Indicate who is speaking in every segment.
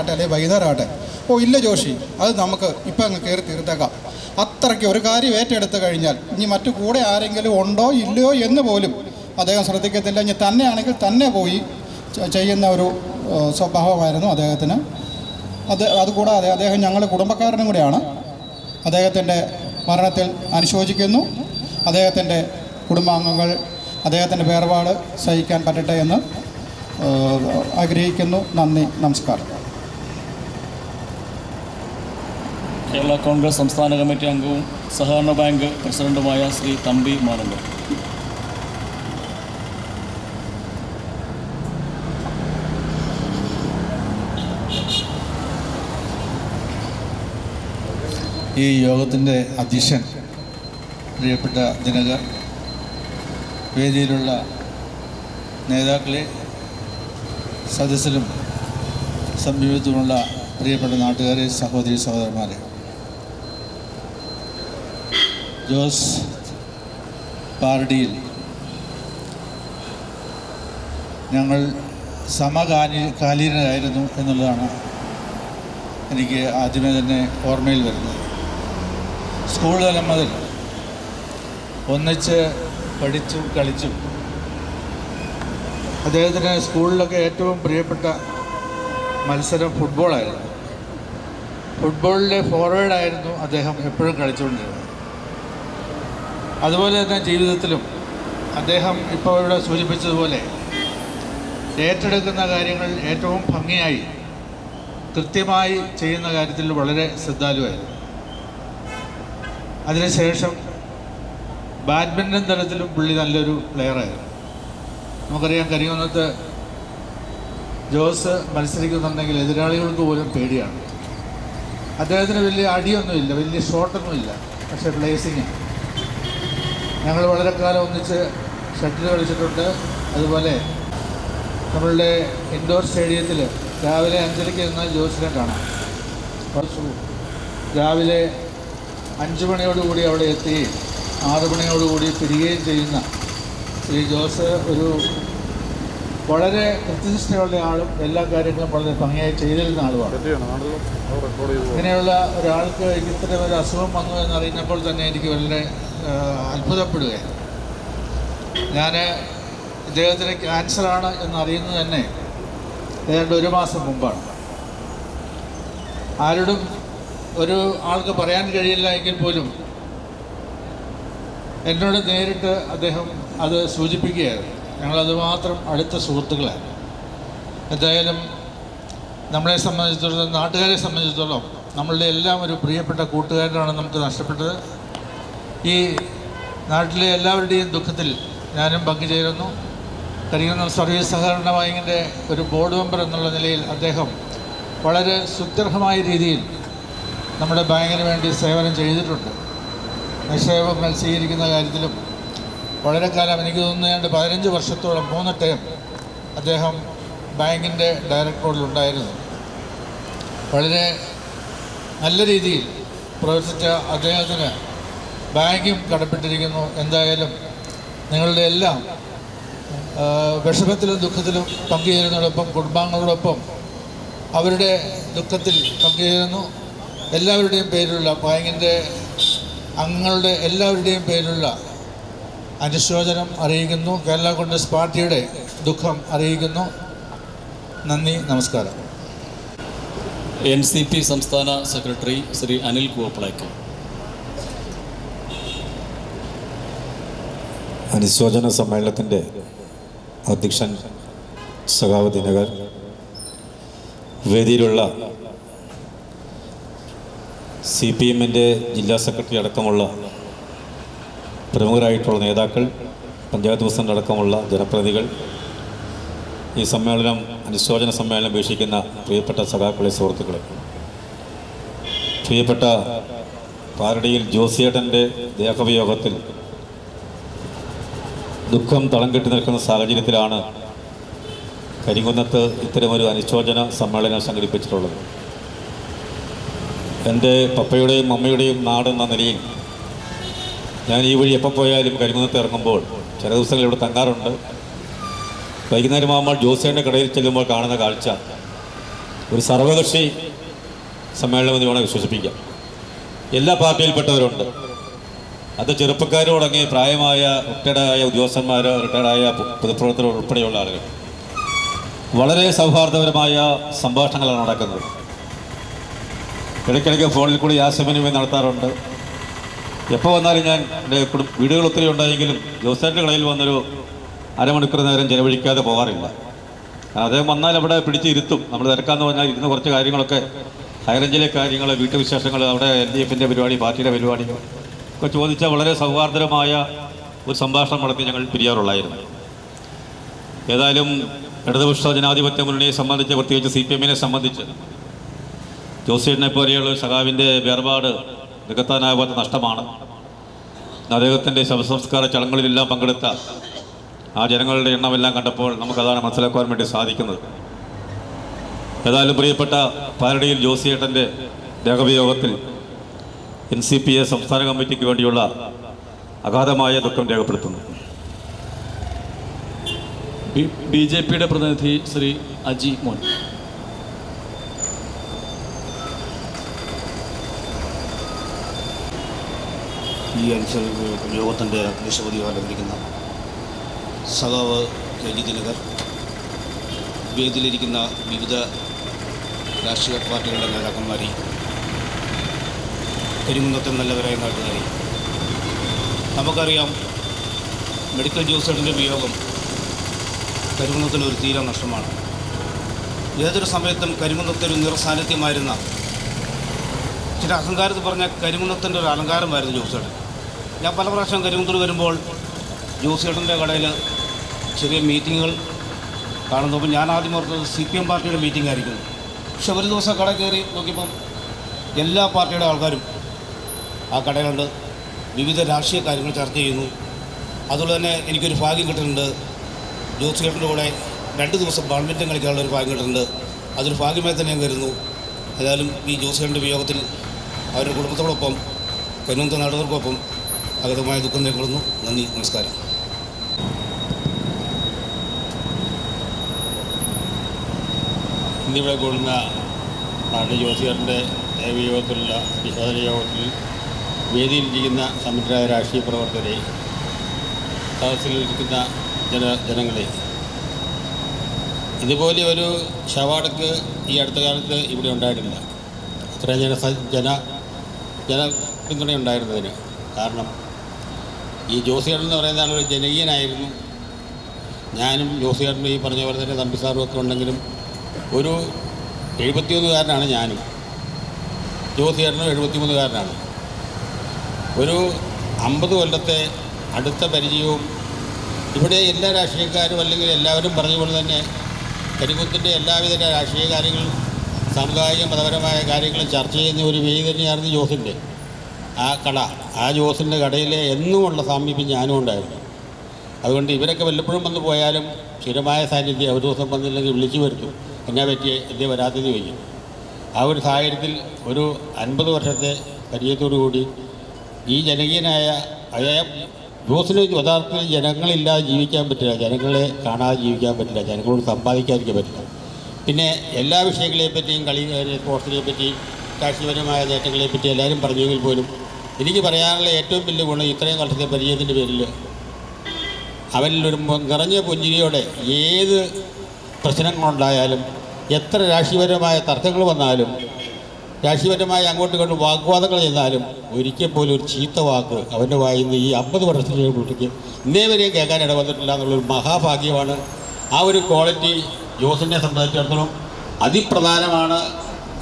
Speaker 1: അല്ലെങ്കിൽ വൈകുന്നേരം ആട്ടെ, ഇല്ല ജോഷി, അത് നമുക്ക് ഇപ്പം അങ്ങ് കയറി തീർത്തേക്കാം. അത്രയ്ക്ക് ഒരു കാര്യം ഏറ്റെടുത്ത് കഴിഞ്ഞാൽ ഇനി മറ്റു കൂടെ ആരെങ്കിലും ഉണ്ടോ ഇല്ലയോ എന്ന് പോലും അദ്ദേഹം ശ്രദ്ധിക്കത്തില്ല. ഇനി തന്നെയാണെങ്കിൽ തന്നെ പോയി ചെയ്യുന്ന ഒരു സ്വഭാവമായിരുന്നു അദ്ദേഹത്തിന്. അതുകൂടാതെ അദ്ദേഹം ഞങ്ങളുടെ കുടുംബക്കാരനും കൂടെയാണ്. അദ്ദേഹത്തിൻ്റെ മരണത്തിൽ അനുശോചിക്കുന്നു. അദ്ദേഹത്തിൻ്റെ കുടുംബാംഗങ്ങൾ അദ്ദേഹത്തിൻ്റെ വേർപാട് സഹിക്കാൻ പറ്റട്ടെ എന്ന് ആഗ്രഹിക്കുന്നു. നന്ദി, നമസ്കാരം.
Speaker 2: കേരള കോൺഗ്രസ് സംസ്ഥാന കമ്മിറ്റി അംഗവും സഹകരണ ബാങ്ക് പ്രസിഡന്റുമായ ശ്രീ തമ്പി മാനന്തൻ.
Speaker 3: ഈ യോഗത്തിൻ്റെ അധ്യക്ഷൻ പ്രിയപ്പെട്ട ദിനകർ, വേദിയിലുള്ള നേതാക്കളെ, സദസ്സിലും സമീപത്തുമുള്ള പ്രിയപ്പെട്ട നാട്ടുകാരെ, സഹോദരി സഹോദരന്മാരെ, ജോസ് പാർഡിയിൽ ഞങ്ങൾ സമകാലീനരായിരുന്നു എന്നുള്ളതാണ് എനിക്ക് ആദ്യമേ തന്നെ ഓർമ്മയിൽ വരുന്നത്. സ്കൂൾ തലം മുതൽ ഒന്നിച്ച് പഠിച്ചും കളിച്ചും അദ്ദേഹത്തിന് സ്കൂളിലൊക്കെ ഏറ്റവും പ്രിയപ്പെട്ട മത്സരം ഫുട്ബോളായിരുന്നു. ഫുട്ബോളിലെ ഫോർവേഡായിരുന്നു അദ്ദേഹം എപ്പോഴും കളിച്ചുകൊണ്ടിരുന്നത്. അതുപോലെ തന്നെ ജീവിതത്തിലും അദ്ദേഹം ഇപ്പോൾ ഇവിടെ സൂചിപ്പിച്ചതുപോലെ ഏറ്റെടുക്കുന്ന കാര്യങ്ങൾ ഏറ്റവും ഭംഗിയായി കൃത്യമായി ചെയ്യുന്ന കാര്യത്തിൽ വളരെ ശ്രദ്ധാലുവായിരുന്നു. അതിനുശേഷം ബാഡ്മിൻ്റൺ തലത്തിലും പുള്ളി നല്ലൊരു പ്ലെയറായിരുന്നു. നമുക്കറിയാം, കരികുന്നത്ത് ജോസ് മത്സരിക്കുന്നുണ്ടെങ്കിൽ എതിരാളികൾക്ക് പോലും പേടിയാണ്. അദ്ദേഹത്തിന് വലിയ അടിയൊന്നുമില്ല, വലിയ ഷോട്ടൊന്നുമില്ല, പക്ഷേ പ്ലേസിങ്. ഞങ്ങൾ വളരെ കാലം ഒന്നിച്ച് ഷട്ടിൽ കളിച്ചിട്ടുണ്ട്. അതുപോലെ നമ്മളുടെ ഇൻഡോർ സ്റ്റേഡിയത്തിൽ രാവിലെ 5:30 എന്നാൽ ജോസിനെ കാണാം. രാവിലെ 5 മണിയോടുകൂടി അവിടെ എത്തുകയും 6 മണിയോടുകൂടി പിരിയുകയും ചെയ്യുന്ന ശ്രീ ജോസ് ഒരു വളരെ കൃത്യനിഷ്ഠയുള്ള ആളും എല്ലാ കാര്യങ്ങളും വളരെ ഭംഗിയായി ചെയ്തിരുന്ന ആളുമാണ്. ഇങ്ങനെയുള്ള ഒരാൾക്ക് ഇത്തരം ഒരു അസുഖം വന്നു എന്നറിഞ്ഞപ്പോൾ തന്നെ എനിക്ക് വളരെ അത്ഭുതപ്പെടുകയാണ്. ഞാൻ ഇദ്ദേഹത്തിന് ക്യാൻസറാണ് എന്നറിയുന്നത് തന്നെ ഏതാണ്ട് 1 മാസം മുമ്പാണ്. ആരോടും ഒരു ആൾക്ക് പറയാൻ കഴിയില്ല എങ്കിൽ പോലും എന്നോട് നേരിട്ട് അദ്ദേഹം അത് സൂചിപ്പിക്കുകയായിരുന്നു. ഞങ്ങളത് മാത്രം അടുത്ത സുഹൃത്തുക്കളാണ്. എന്തായാലും നമ്മളെ സംബന്ധിച്ചിടത്തോളം, നാട്ടുകാരെ സംബന്ധിച്ചിടത്തോളം നമ്മളുടെ എല്ലാം ഒരു പ്രിയപ്പെട്ട കൂട്ടുകാരനാണ് നമുക്ക് നഷ്ടപ്പെട്ടത്. ഈ നാട്ടിലെ എല്ലാവരുടെയും ദുഃഖത്തിൽ ഞാനും പങ്കുചേരുന്നു. കരികുന്നം സർവീസ് സഹകരണ ബാങ്കിൻ്റെ ഒരു ബോർഡ് മെമ്പർ എന്നുള്ള നിലയിൽ അദ്ദേഹം വളരെ സുദൃഢമായ രീതിയിൽ നമ്മുടെ ബാങ്കിന് വേണ്ടി സേവനം ചെയ്തിട്ടുണ്ട്. നിക്ഷേപങ്ങൾ സ്വീകരിക്കുന്ന കാര്യത്തിലും വളരെ കാലം, എനിക്ക് തോന്നുന്നത് 15 വർഷത്തോളം 3 ടേം അദ്ദേഹം ബാങ്കിൻ്റെ ഡയറക്ടർ ബോർഡിലുണ്ടായിരുന്നു. വളരെ നല്ല രീതിയിൽ പ്രവർത്തിച്ച അദ്ദേഹത്തിന് ബാങ്കും കടപ്പെട്ടിരിക്കുന്നു. എന്തായാലും നിങ്ങളുടെ എല്ലാം വിഷമത്തിലും ദുഃഖത്തിലും പങ്കുചേരുന്നതോടൊപ്പം കുടുംബാംഗങ്ങളോടൊപ്പം അവരുടെ ദുഃഖത്തിൽ പങ്കുചേരുന്നു. എല്ലാവരുടെയും പേരിലുള്ള, ബാങ്കിൻ്റെ അംഗങ്ങളുടെ എല്ലാവരുടെയും പേരിലുള്ള അനുശോചനം അറിയിക്കുന്നു. കേരള കോൺഗ്രസ് പാർട്ടിയുടെ ദുഃഖം അറിയിക്കുന്നു. നന്ദി, നമസ്കാരം.
Speaker 2: NCP സംസ്ഥാന സെക്രട്ടറി ശ്രീ അനിൽ കൂവപ്പളയ്ക്കൽ.
Speaker 4: അനുശോചന സമ്മേളനത്തിൻ്റെ അധ്യക്ഷൻ സഖാവ് ദിനകർ, വേദിയിലുള്ള CPMൻ്റെ ജില്ലാ സെക്രട്ടറി അടക്കമുള്ള പ്രമുഖരായിട്ടുള്ള നേതാക്കൾ, പഞ്ചായത്ത് പ്രസിഡന്റ് അടക്കമുള്ള ജനപ്രതിനിധികൾ, ഈ സമ്മേളനം, അനുശോചന സമ്മേളനം വീക്ഷിക്കുന്ന പ്രിയപ്പെട്ട സഖാക്കളെ, സുഹൃത്തുക്കളെ, പ്രിയപ്പെട്ട പാരടിയിൽ ജോസിയേട്ടൻ്റെ ദേഹവിയോഗത്തിൽ ദുഃഖം തളം കെട്ടി നിൽക്കുന്ന സാഹചര്യത്തിലാണ് കരികുന്നത്ത് ഇത്തരമൊരു അനുശോചന സമ്മേളനം സംഘടിപ്പിച്ചിട്ടുള്ളത്. എൻ്റെ പപ്പയുടെയും അമ്മയുടെയും നാടെന്ന നിലയിൽ ഞാൻ ഈ വഴി എപ്പോൾ പോയാലും കരികുന്നത്ത് ഇറങ്ങുമ്പോൾ ചില ദിവസങ്ങൾ ഇവിടെ തങ്ങാറുണ്ട്. വൈകുന്നേരമാകുമ്പോൾ ജോസിയുടെ കടയിൽ ചെല്ലുമ്പോൾ കാണുന്ന കാഴ്ച, ഒരു സർവകക്ഷി സമ്മേളനം എന്ന് വേണം വിശ്വസിപ്പിക്കാം. എല്ലാ പാർട്ടിയിൽപ്പെട്ടവരുണ്ട്. അത് ചെറുപ്പക്കാർ തുടങ്ങി പ്രായമായ റിട്ടയർഡായ ഉദ്യോഗസ്ഥന്മാർ, റിട്ടയർഡായ പൊതുപ്രവർത്തകർ ഉൾപ്പെടെയുള്ള ആളുകൾ. വളരെ സൗഹാർദ്ദപരമായ സംഭാഷണങ്ങളാണ് നടക്കുന്നത്. ഇടയ്ക്കിടയ്ക്ക് ഫോണിൽ കൂടി ആശയവിനിമയം നടത്താറുണ്ട്. എപ്പോൾ വന്നാലും ഞാൻ എൻ്റെ വീടുകൾ ഒത്തിരി ഉണ്ടായെങ്കിലും ജോസേൻ്റെ കടയിൽ വന്നൊരു അരമണിക്കൂർ നേരം ചെലവഴിക്കാതെ പോകാറില്ല. അദ്ദേഹം വന്നാൽ അവിടെ പിടിച്ചിരുത്തും. നമ്മൾ തിരക്കാന്ന് പറഞ്ഞാൽ ഇരുന്ന് കുറച്ച് കാര്യങ്ങളൊക്കെ ഹൈറേഞ്ചിലെ കാര്യങ്ങൾ, വീട്ടുവിശേഷങ്ങൾ, അവിടെ LDFൻ്റെ പരിപാടി, പാർട്ടിയുടെ പരിപാടികൾ ഒക്കെ ചോദിച്ചാൽ വളരെ സൗഹാർദ്ദപരമായ ഒരു സംഭാഷണം നടത്തി ഞങ്ങൾ പിരിയാറുള്ളായിരുന്നു. ഏതായാലും ഇടതുപക്ഷ ജനാധിപത്യ മുന്നണിയെ സംബന്ധിച്ച്, പ്രത്യേകിച്ച് CPM-നെ സംബന്ധിച്ച് ജോസേട്ടിനെ പോലെയുള്ള സഖാവിൻ്റെ വേർപാട് നികത്താനാകാത്ത നഷ്ടമാണ്. അദ്ദേഹത്തിൻ്റെ ശവസംസ്കാര ചടങ്ങുകളിലെല്ലാം പങ്കെടുത്ത ആ ജനങ്ങളുടെ എണ്ണമെല്ലാം കണ്ടപ്പോൾ നമുക്കതാണ് മനസ്സിലാക്കുവാൻ വേണ്ടി സാധിക്കുന്നത്. ഏതായാലും പ്രിയപ്പെട്ട പാലടിയിൽ ജോസിയേട്ടൻ്റെ ദേഹവിയോഗത്തിൽ NCPA സംസ്ഥാന കമ്മിറ്റിക്ക് വേണ്ടിയുള്ള അഗാധമായ ദുഃഖം രേഖപ്പെടുത്തുന്നു.
Speaker 2: BJPയുടെ പ്രതിനിധി ശ്രീ അജി മോൻ.
Speaker 5: ഈ യോഗത്തിൻ്റെ അധ്യക്ഷപതിയായി അലങ്കരിക്കുന്ന സഖാവ് KG ദിനകർ, വേദിയിലിരിക്കുന്ന വിവിധ രാഷ്ട്രീയ പാർട്ടികളുടെ നേതാക്കന്മാരെ, കരിമുന്നത്തെ നല്ലവരായ നാട്ടുകാരെ, നമുക്കറിയാം മെഡിക്കൽ ജോസേട്ടിൻ്റെ വിയോഗം കരിമുന്നത്തിനൊരു തീരാ നഷ്ടമാണ്. ഏതൊരു സമയത്തും കരിമുന്നത്തൊരു നിറസാന്നിധ്യമായിരുന്ന, ചില അഹങ്കാരത്തിൽ പറഞ്ഞ കരിമുന്നത്തിൻ്റെ ഒരു അലങ്കാരമായിരുന്നു ജോസേട്ടൻ. ഞാൻ പല പ്രാവശ്യം കരിമുന്നത്തിൽ വരുമ്പോൾ ജോസേട്ടൻ്റെ കടയിൽ ചെറിയ മീറ്റിങ്ങുകൾ കാണുന്നപ്പോൾ ഞാൻ ആദ്യം ഓർത്തത് CPM പാർട്ടിയുടെ മീറ്റിംഗ് ആയിരിക്കുന്നു. പക്ഷെ ഒരു ദിവസം കട കയറി നോക്കിയപ്പം എല്ലാ പാർട്ടിയുടെ ആൾക്കാരും ആ കടയിലുണ്ട്. വിവിധ രാഷ്ട്രീയ കാര്യങ്ങൾ ചർച്ച ചെയ്യുന്നു. അതുപോലെ തന്നെ എനിക്കൊരു ഭാഗ്യം കിട്ടുന്നുണ്ട്, ജോസേട്ടൻ്റെ കൂടെ 2 ദിവസം ബാഡ്മിൻ്റൺ കളിക്കാനുള്ള ഒരു ഭാഗ്യം കിട്ടുന്നുണ്ട്. അതൊരു ഭാഗ്യമായി തന്നെ ഞാൻ കരുതുന്നു. ഏതായാലും ഈ ജോസേട്ടൻ്റെ വിയോഗത്തിൽ അവരുടെ കുടുംബത്തോടൊപ്പം, കരിമുന്നത്തെ നാട്ടുകാർക്കൊപ്പം അഗതമായ ദുഃഖം രേഖപ്പെടുന്നു. നന്ദി, നമസ്കാരം.
Speaker 6: ഇന്നിവിടെ കൂടുന്ന പാർട്ടി ജോസിയറിൻ്റെ ദേവയോഗത്തിലുള്ള വിശോധന യോഗത്തിൽ വേദിയിലിരിക്കുന്ന സമുദ്രായ രാഷ്ട്രീയ പ്രവർത്തകരെ, സദസ്സിലിരിക്കുന്ന ജനങ്ങളെ, ഇതുപോലെ ഒരു ശവടക്ക് ഈ അടുത്ത കാലത്ത് ഇവിടെ ഉണ്ടായിട്ടില്ല. അത്രയും ജന പിന്തുണ ഉണ്ടായിരുന്നതിന് കാരണം ഈ ജോസിയേട്ടൻ എന്ന് പറയുന്ന ആളൊരു ജനകീയനായിരുന്നു. ഞാനും ജോസിയേട്ടനും ഈ പറഞ്ഞ പോലെ തന്നെ തമ്പി സാറും ഒക്കെ ഉണ്ടെങ്കിലും ഒരു 71കാരനാണ് ഞാനും. ജോസിയേട്ടനും 73കാരനാണ്. ഒരു 50 കൊല്ലത്തെ അടുത്ത പരിചയവും ഇവിടെ എല്ലാ രാഷ്ട്രീയക്കാരും അല്ലെങ്കിൽ എല്ലാവരും പറഞ്ഞ പോലെ തന്നെ കരിമുന്നത്തിൻ്റെ എല്ലാവിധ രാഷ്ട്രീയ കാര്യങ്ങളും സാമുദായിക മതപരമായ കാര്യങ്ങളും ചർച്ച ചെയ്യുന്ന ഒരു വേദി തന്നെയായിരുന്നു ജോസിൻ്റെ ആ കട. ആ ജോസിൻ്റെ കടയിലെ എന്നുമുള്ള സാമീപ്യം ഞാനും ഉണ്ടായിരുന്നു. അതുകൊണ്ട് ഇവരൊക്കെ വല്ലപ്പോഴും വന്ന് പോയാലും സ്ഥിരമായ സാന്നിധ്യം ഒരു ദിവസം വന്നില്ലെങ്കിൽ വിളിച്ചു വരുത്തും, എന്നാ പറ്റിയേ എന്തേ വരാത്തത് ചോദിക്കും. ആ ഒരു സാഹചര്യത്തിൽ ഒരു 50 വർഷത്തെ പരിചയത്തോടു കൂടി ഈ ജനകീയനായ ജോസിന് യഥാർത്ഥത്തിൽ ജനങ്ങളില്ലാതെ ജീവിക്കാൻ പറ്റില്ല, ജനങ്ങളെ കാണാതെ ജീവിക്കാൻ പറ്റില്ല, ജനങ്ങളോട് സമ്പാദിക്കാതിരിക്കാൻ പറ്റില്ല. പിന്നെ എല്ലാ വിഷയങ്ങളെപ്പറ്റിയും, സ്പോർട്സിനെ പറ്റിയും രാഷ്ട്രീയപരമായ നേട്ടങ്ങളെപ്പറ്റി എല്ലാവരും പറഞ്ഞെങ്കിൽ പോലും എനിക്ക് പറയാനുള്ള ഏറ്റവും വലിയ ഗുണം ഇത്രയും വർഷത്തെ പരിചയത്തിൻ്റെ പേരിൽ അവനിലൊരു നിറഞ്ഞ പുഞ്ചിരിയോടെ ഏത് പ്രശ്നങ്ങളുണ്ടായാലും, എത്ര രാഷ്ട്രീയപരമായ തർക്കങ്ങൾ വന്നാലും, രാഷ്ട്രീയപരമായ അങ്ങോട്ടും ഇങ്ങോട്ടും വാഗ്വാദങ്ങൾ ചെന്നാലും ഒരിക്കൽ പോലും ഒരു ചീത്ത വാക്ക് അവൻ്റെ വായിൽ നിന്ന് ഈ 50 വർഷത്തിന് കുട്ടിക്ക് ഇന്നേ വരെയും കേൾക്കാൻ ഇടവന്നിട്ടില്ല എന്നുള്ളൊരു മഹാഭാഗ്യമാണ്. ആ ഒരു ക്വാളിറ്റി ജോസിനെ സംബന്ധിച്ചിടത്തോളം അതിപ്രധാനമാണ്.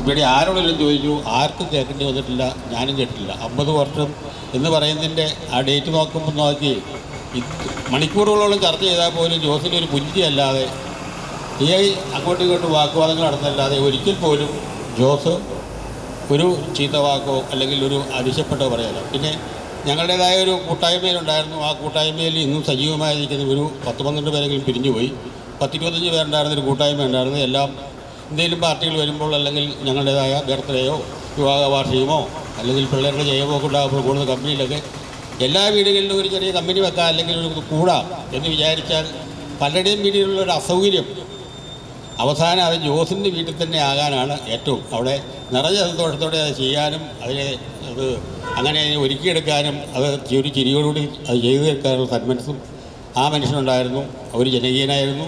Speaker 6: ഇവിടെ ആരോടെങ്കിലും ചോദിച്ചു, ആർക്കും കേൾക്കേണ്ടി വന്നിട്ടില്ല, ഞാനും കേട്ടിട്ടില്ല. 50 വർഷം എന്ന് പറയുന്നതിൻ്റെ ആ ഡേറ്റ് നോക്കി മണിക്കൂറുകളോളം ചർച്ച ചെയ്താൽ പോലും ജോസിൻ്റെ ഒരു പുഞ്ചി അല്ലാതെ, ഈ അങ്ങോട്ടും ഇങ്ങോട്ടും വാക്കുവാദങ്ങൾ നടന്നല്ലാതെ ഒരിക്കൽ പോലും ജോസ് ഒരു ചീത്ത വാക്കോ അല്ലെങ്കിൽ ഒരു അരിശപ്പെട്ടോ പറയാല്ല. പിന്നെ ഞങ്ങളുടേതായ ഒരു കൂട്ടായ്മയിലുണ്ടായിരുന്നു. ആ കൂട്ടായ്മയിൽ ഇന്നും സജീവമായി നിൽക്കുന്ന ഒരു 10-12 പേരെങ്കിലും പിരിഞ്ഞുപോയി. 10-25 പേരുണ്ടായിരുന്നൊരു കൂട്ടായ്മ ഉണ്ടായിരുന്നു. എല്ലാം എന്തെങ്കിലും പാർട്ടികൾ വരുമ്പോൾ അല്ലെങ്കിൽ ഞങ്ങളുടേതായ ബർത്ത്ഡേയോ വിവാഹ വാർഷികമോ അല്ലെങ്കിൽ പിള്ളേരുടെ ജയമോ ഒക്കെ ഉണ്ടാകുമ്പോൾ കൂടുന്ന കമ്പനിയിലൊക്കെ എല്ലാ വീടുകളിലും ഒരു ചെറിയ കമ്പനി വെക്കാം അല്ലെങ്കിൽ ഒരു കൂടാം എന്ന് വിചാരിച്ചാൽ പലരുടെയും വീടുകളിലൊരു അസൗകര്യം അവസാനം അത് ജോസിൻ്റെ വീട്ടിൽ തന്നെ ആകാനാണ് ഏറ്റവും അവിടെ നിറഞ്ഞ സന്തോഷത്തോടെ അത് ചെയ്യാനും അതിനെ അത് അങ്ങനെ ഒരുക്കിയെടുക്കാനും അത് ഒരു ചിരിയോടുകൂടി അത് ചെയ്തു തീർക്കാനുള്ള സന്മനസ്സും ആ മനുഷ്യനുണ്ടായിരുന്നു. അവർ ജനകീയനായിരുന്നു,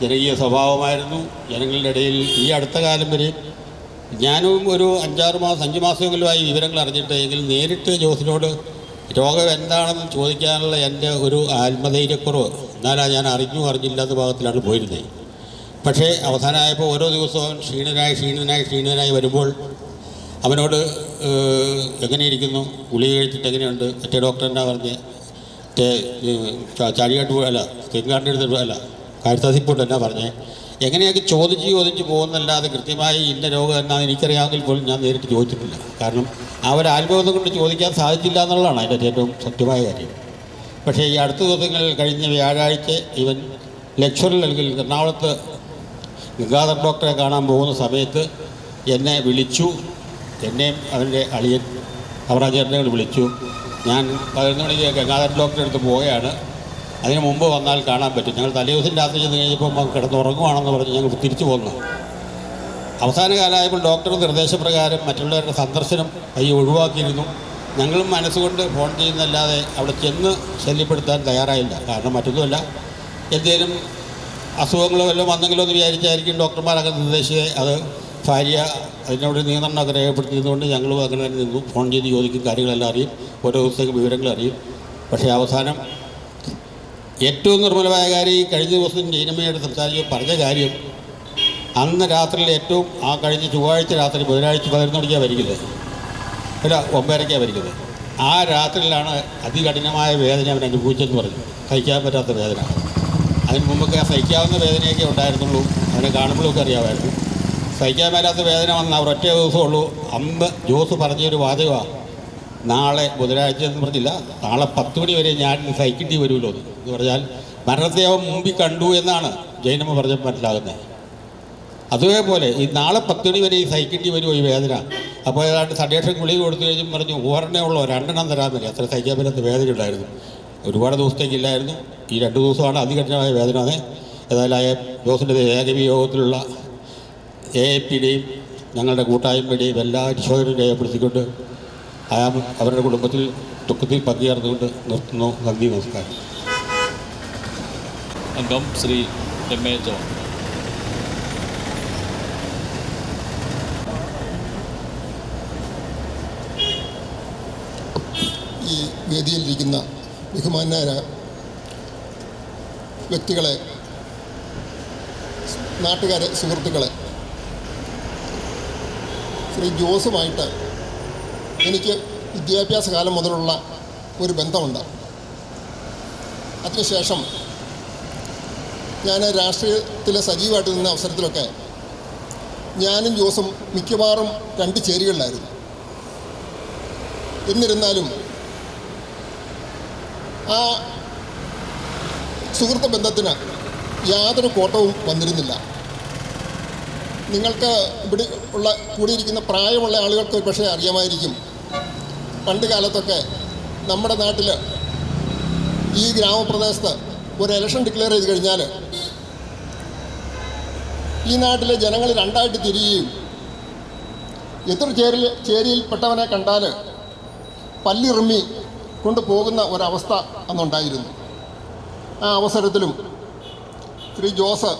Speaker 6: ജനകീയ സ്വഭാവമായിരുന്നു. ജനങ്ങളുടെ ഇടയിൽ ഈ അടുത്ത കാലം വരെ ഞാനും ഒരു 5 മാസമെങ്കിലുമായി വിവരങ്ങൾ അറിഞ്ഞിട്ട് എങ്കിലും നേരിട്ട് ജോസിനോട് രോഗം എന്താണെന്ന് ചോദിക്കാനുള്ള എൻ്റെ ഒരു ആത്മധൈര്യക്കുറവ് എന്നാലാണ് ഞാൻ അറിഞ്ഞില്ലാത്ത ഭാഗത്തിലാണ് പോയിരുന്നത്. പക്ഷേ അവസാനമായപ്പോൾ ഓരോ ദിവസവും ക്ഷീണനായി വരുമ്പോൾ അവനോട് എങ്ങനെയിരിക്കുന്നു, ഗുളിക കഴിച്ചിട്ട് എങ്ങനെയുണ്ട്, മറ്റേ ഡോക്ടർ എന്നാ പറഞ്ഞ് ചാടികാട്ട് അല്ല തെങ്കാട്ടിൻ്റെ അടുത്ത് അല്ല കാരിത്താസിപ്പോട്ട് എന്നാ പറഞ്ഞേ, എങ്ങനെയൊക്കെ ചോദിച്ച് പോകുന്നല്ലാതെ കൃത്യമായി ഇന്ന രോഗം എന്നാന്ന് എനിക്കറിയാമെങ്കിൽ പോലും ഞാൻ നേരിട്ട് ചോദിച്ചിട്ടില്ല. കാരണം ആ ഒരു ആത്മബോധം കൊണ്ട് ചോദിക്കാൻ സാധിച്ചില്ല എന്നുള്ളതാണ് അതിൻ്റെ ഏറ്റവും സത്യമായ കാര്യം. പക്ഷേ ഈ അടുത്ത ദിവസങ്ങളിൽ കഴിഞ്ഞ വ്യാഴാഴ്ച ഇവൻ ലെക്ചറിൽ അല്ലെങ്കിൽ എറണാകുളത്ത് ഗംഗാധർ ഡോക്ടറെ കാണാൻ പോകുന്ന സമയത്ത് എന്നെ വിളിച്ചു. എന്നെയും അവൻ്റെ അളിയൻ അവറാചേട്ടനെ വിളിച്ചു. ഞാൻ 11 മണിക്ക് ഗംഗാധർ ഡോക്ടറെ അടുത്ത് പോവുകയാണ്, അതിന് മുമ്പ് വന്നാൽ കാണാൻ പറ്റും. ഞങ്ങൾ തലേദിവസം രാത്രി ചെന്ന് കഴിഞ്ഞപ്പോൾ കിടന്നുറങ്ങുവാണെന്ന് പറഞ്ഞ് ഞങ്ങൾ തിരിച്ചു പോന്നു. അവസാന കാലമായപ്പോൾ ഡോക്ടറുടെ നിർദ്ദേശപ്രകാരം മറ്റുള്ളവരുടെ സന്ദർശനം ഒഴിവാക്കിയിരുന്നു. ഞങ്ങളും മനസ്സുകൊണ്ട് ഫോൺ ചെയ്യുന്നതല്ലാതെ അവിടെ ചെന്ന് ശല്യപ്പെടുത്താൻ തയ്യാറായില്ല. കാരണം മറ്റൊന്നുമല്ല, എന്തെങ്കിലും അസുഖങ്ങളോ വല്ലതും വന്നെങ്കിലോ എന്ന് വിചാരിച്ചായിരിക്കും ഡോക്ടർമാരൊക്കെ നിർദ്ദേശിച്ചത്. അത് ഭാര്യ അതിനോട് നിയന്ത്രണമൊക്കെ രേഖപ്പെടുത്തിയതുകൊണ്ട് ഞങ്ങളും അങ്ങനെ തന്നെ നിന്നു. ഫോൺ ചെയ്ത് ചോദിക്കും, കാര്യങ്ങളെല്ലാം അറിയും, ഓരോ ദിവസത്തേക്ക് വിവരങ്ങൾ അറിയും. പക്ഷേ അവസാനം ഏറ്റവും നിർമ്മലമായ കാര്യം ഈ കഴിഞ്ഞ ദിവസം ജൈനമ്മയോട് സംസാരിച്ച് പറഞ്ഞ കാര്യം, അന്ന് രാത്രിയിൽ ഏറ്റവും ആ കഴിഞ്ഞ ചൊവ്വാഴ്ച രാത്രി ബുധനാഴ്ച 11 മണിക്കാണ് വരിക്കുന്നത്, അല്ല 9:30 വരിക്കുന്നത്. ആ രാത്രിയിലാണ് അതികഠിനമായ വേദന അവൻ അനുഭവിച്ചെന്ന് പറഞ്ഞു. സഹിക്കാൻ പറ്റാത്ത വേദന. അതിന് മുമ്പൊക്കെ സഹിക്കാവുന്ന വേദനയൊക്കെ ഉണ്ടായിരുന്നുള്ളൂ, അവനെ കാണുമ്പോഴൊക്കെ അറിയാമായിരുന്നു. സഹിക്കാൻ പറ്റാത്ത വേദന വന്ന ഒരൊറ്റ ദിവസമുള്ളൂ. അന്ന് ജോസ് പറഞ്ഞൊരു വാചകമാണ്, നാളെ ബുധനാഴ്ച എന്ന് പറഞ്ഞില്ല, നാളെ 10 മണി വരെ ഞാൻ സഹിക്കേണ്ടി വരുമല്ലോ എന്ന് പറഞ്ഞാൽ മരണത്തെ അവൻ മുമ്പിൽ കണ്ടു എന്നാണ് ജൈനമ്മ പറഞ്ഞപ്പോൾ മനസ്സിലാകുന്നത്. അതേപോലെ ഈ നാളെ 10 മണി വരെ ഈ സഹിക്കേണ്ടി വരുമോ ഈ വേദന. അപ്പോൾ ഏതാണ്ട് സഡേഷൻ ഗുളിക കൊടുത്തു കഴിഞ്ഞും പറഞ്ഞു 1 ഉള്ളോ 2 തരാമെന്നില്ല. അത്ര സഹിക്കാൻ പറ്റാത്ത വേദന ഉണ്ടായിരുന്നു. ഒരുപാട് ദിവസത്തേക്കില്ലായിരുന്നു. ഈ 2 ദിവസമാണ് അതികഠിനമായ വേദന. ഏതായാലും ജോസിൻ്റെ ഏകവിയോഗത്തിലുള്ള AAPയുടെയും ഞങ്ങളുടെ കൂട്ടായ്മയുടെയും എല്ലാ വിശ്വാസവും രേഖപ്പെടുത്തിക്കൊണ്ട് അവരുടെ കുടുംബത്തിൽ ദുഃഖത്തിൽ പങ്കുചേർന്നുകൊണ്ട് നിർത്തുന്നു. നന്ദി, നമസ്കാരം.
Speaker 2: അംഗം ശ്രീ MA ജോൺ.
Speaker 7: ഈ വേദിയിലിരിക്കുന്ന ബഹുമാന്യരായ വ്യക്തികളെ, നാട്ടുകാരെ, സുഹൃത്തുക്കളെ, ശ്രീ ജോസുമായിട്ട് എനിക്ക് വിദ്യാഭ്യാസ കാലം മുതലുള്ള ഒരു ബന്ധമുണ്ട്. അതിനുശേഷം ഞാൻ രാഷ്ട്രീയത്തിൽ സജീവമായിട്ട് നിന്ന അവസരത്തിലൊക്കെ ഞാനും ജോസും മിക്കവാറും 2 ചേരികളിലായിരുന്നു. എന്നിരുന്നാലും ആ സുഹൃത്ത് ബന്ധത്തിന് യാതൊരു കോട്ടവും വന്നിരുന്നില്ല. നിങ്ങൾക്ക് ഇവിടെ കൂടിയിരിക്കുന്ന പ്രായമുള്ള ആളുകൾക്ക് പക്ഷേ അറിയാമായിരിക്കും, പണ്ട് കാലത്തൊക്കെ നമ്മുടെ നാട്ടിൽ ഈ ഗ്രാമപ്രദേശത്ത് ഒരു ഇലക്ഷൻ ഡിക്ലെയർ ചെയ്ത് കഴിഞ്ഞാൽ ഈ നാട്ടിലെ ജനങ്ങൾ 2ആയിട്ട് തിരിയുകയും എതിർ ചേരിയിൽപ്പെട്ടവനെ കണ്ടാൽ പല്ലിറുമ്മി കൊണ്ടുപോകുന്ന ഒരവസ്ഥ അന്നുണ്ടായിരുന്നു. ആ അവസരത്തിലും ശ്രീ ജോസ്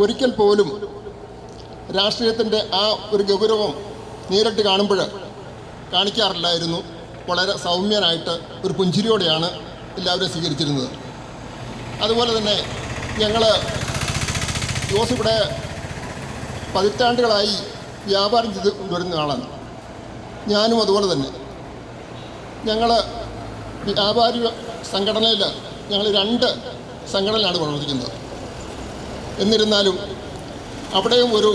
Speaker 7: ഒരിക്കൽ പോലും രാഷ്ട്രീയത്തിൻ്റെ ആ ഒരു ഗൗരവം നേരിട്ട് കാണുമ്പോൾ കാണിക്കാറില്ലായിരുന്നു. വളരെ സൗമ്യനായിട്ട് ഒരു പുഞ്ചിരിയോടെയാണ് എല്ലാവരും സ്വീകരിച്ചിരുന്നത്. അതുപോലെ തന്നെ ഞങ്ങൾ ജോസ് ഇവിടെ പതിറ്റാണ്ടുകളായി വ്യാപാരം ചെയ്ത് കൊണ്ടുവരുന്ന ആളാണ്. ഞാനും അതുപോലെ തന്നെ. ഞങ്ങൾ വ്യാപാരി സംഘടനയിൽ ഞങ്ങൾ 2 സംഘടനയിലാണ് പ്രവർത്തിക്കുന്നത്. എന്നിരുന്നാലും അവിടെയും ഒരു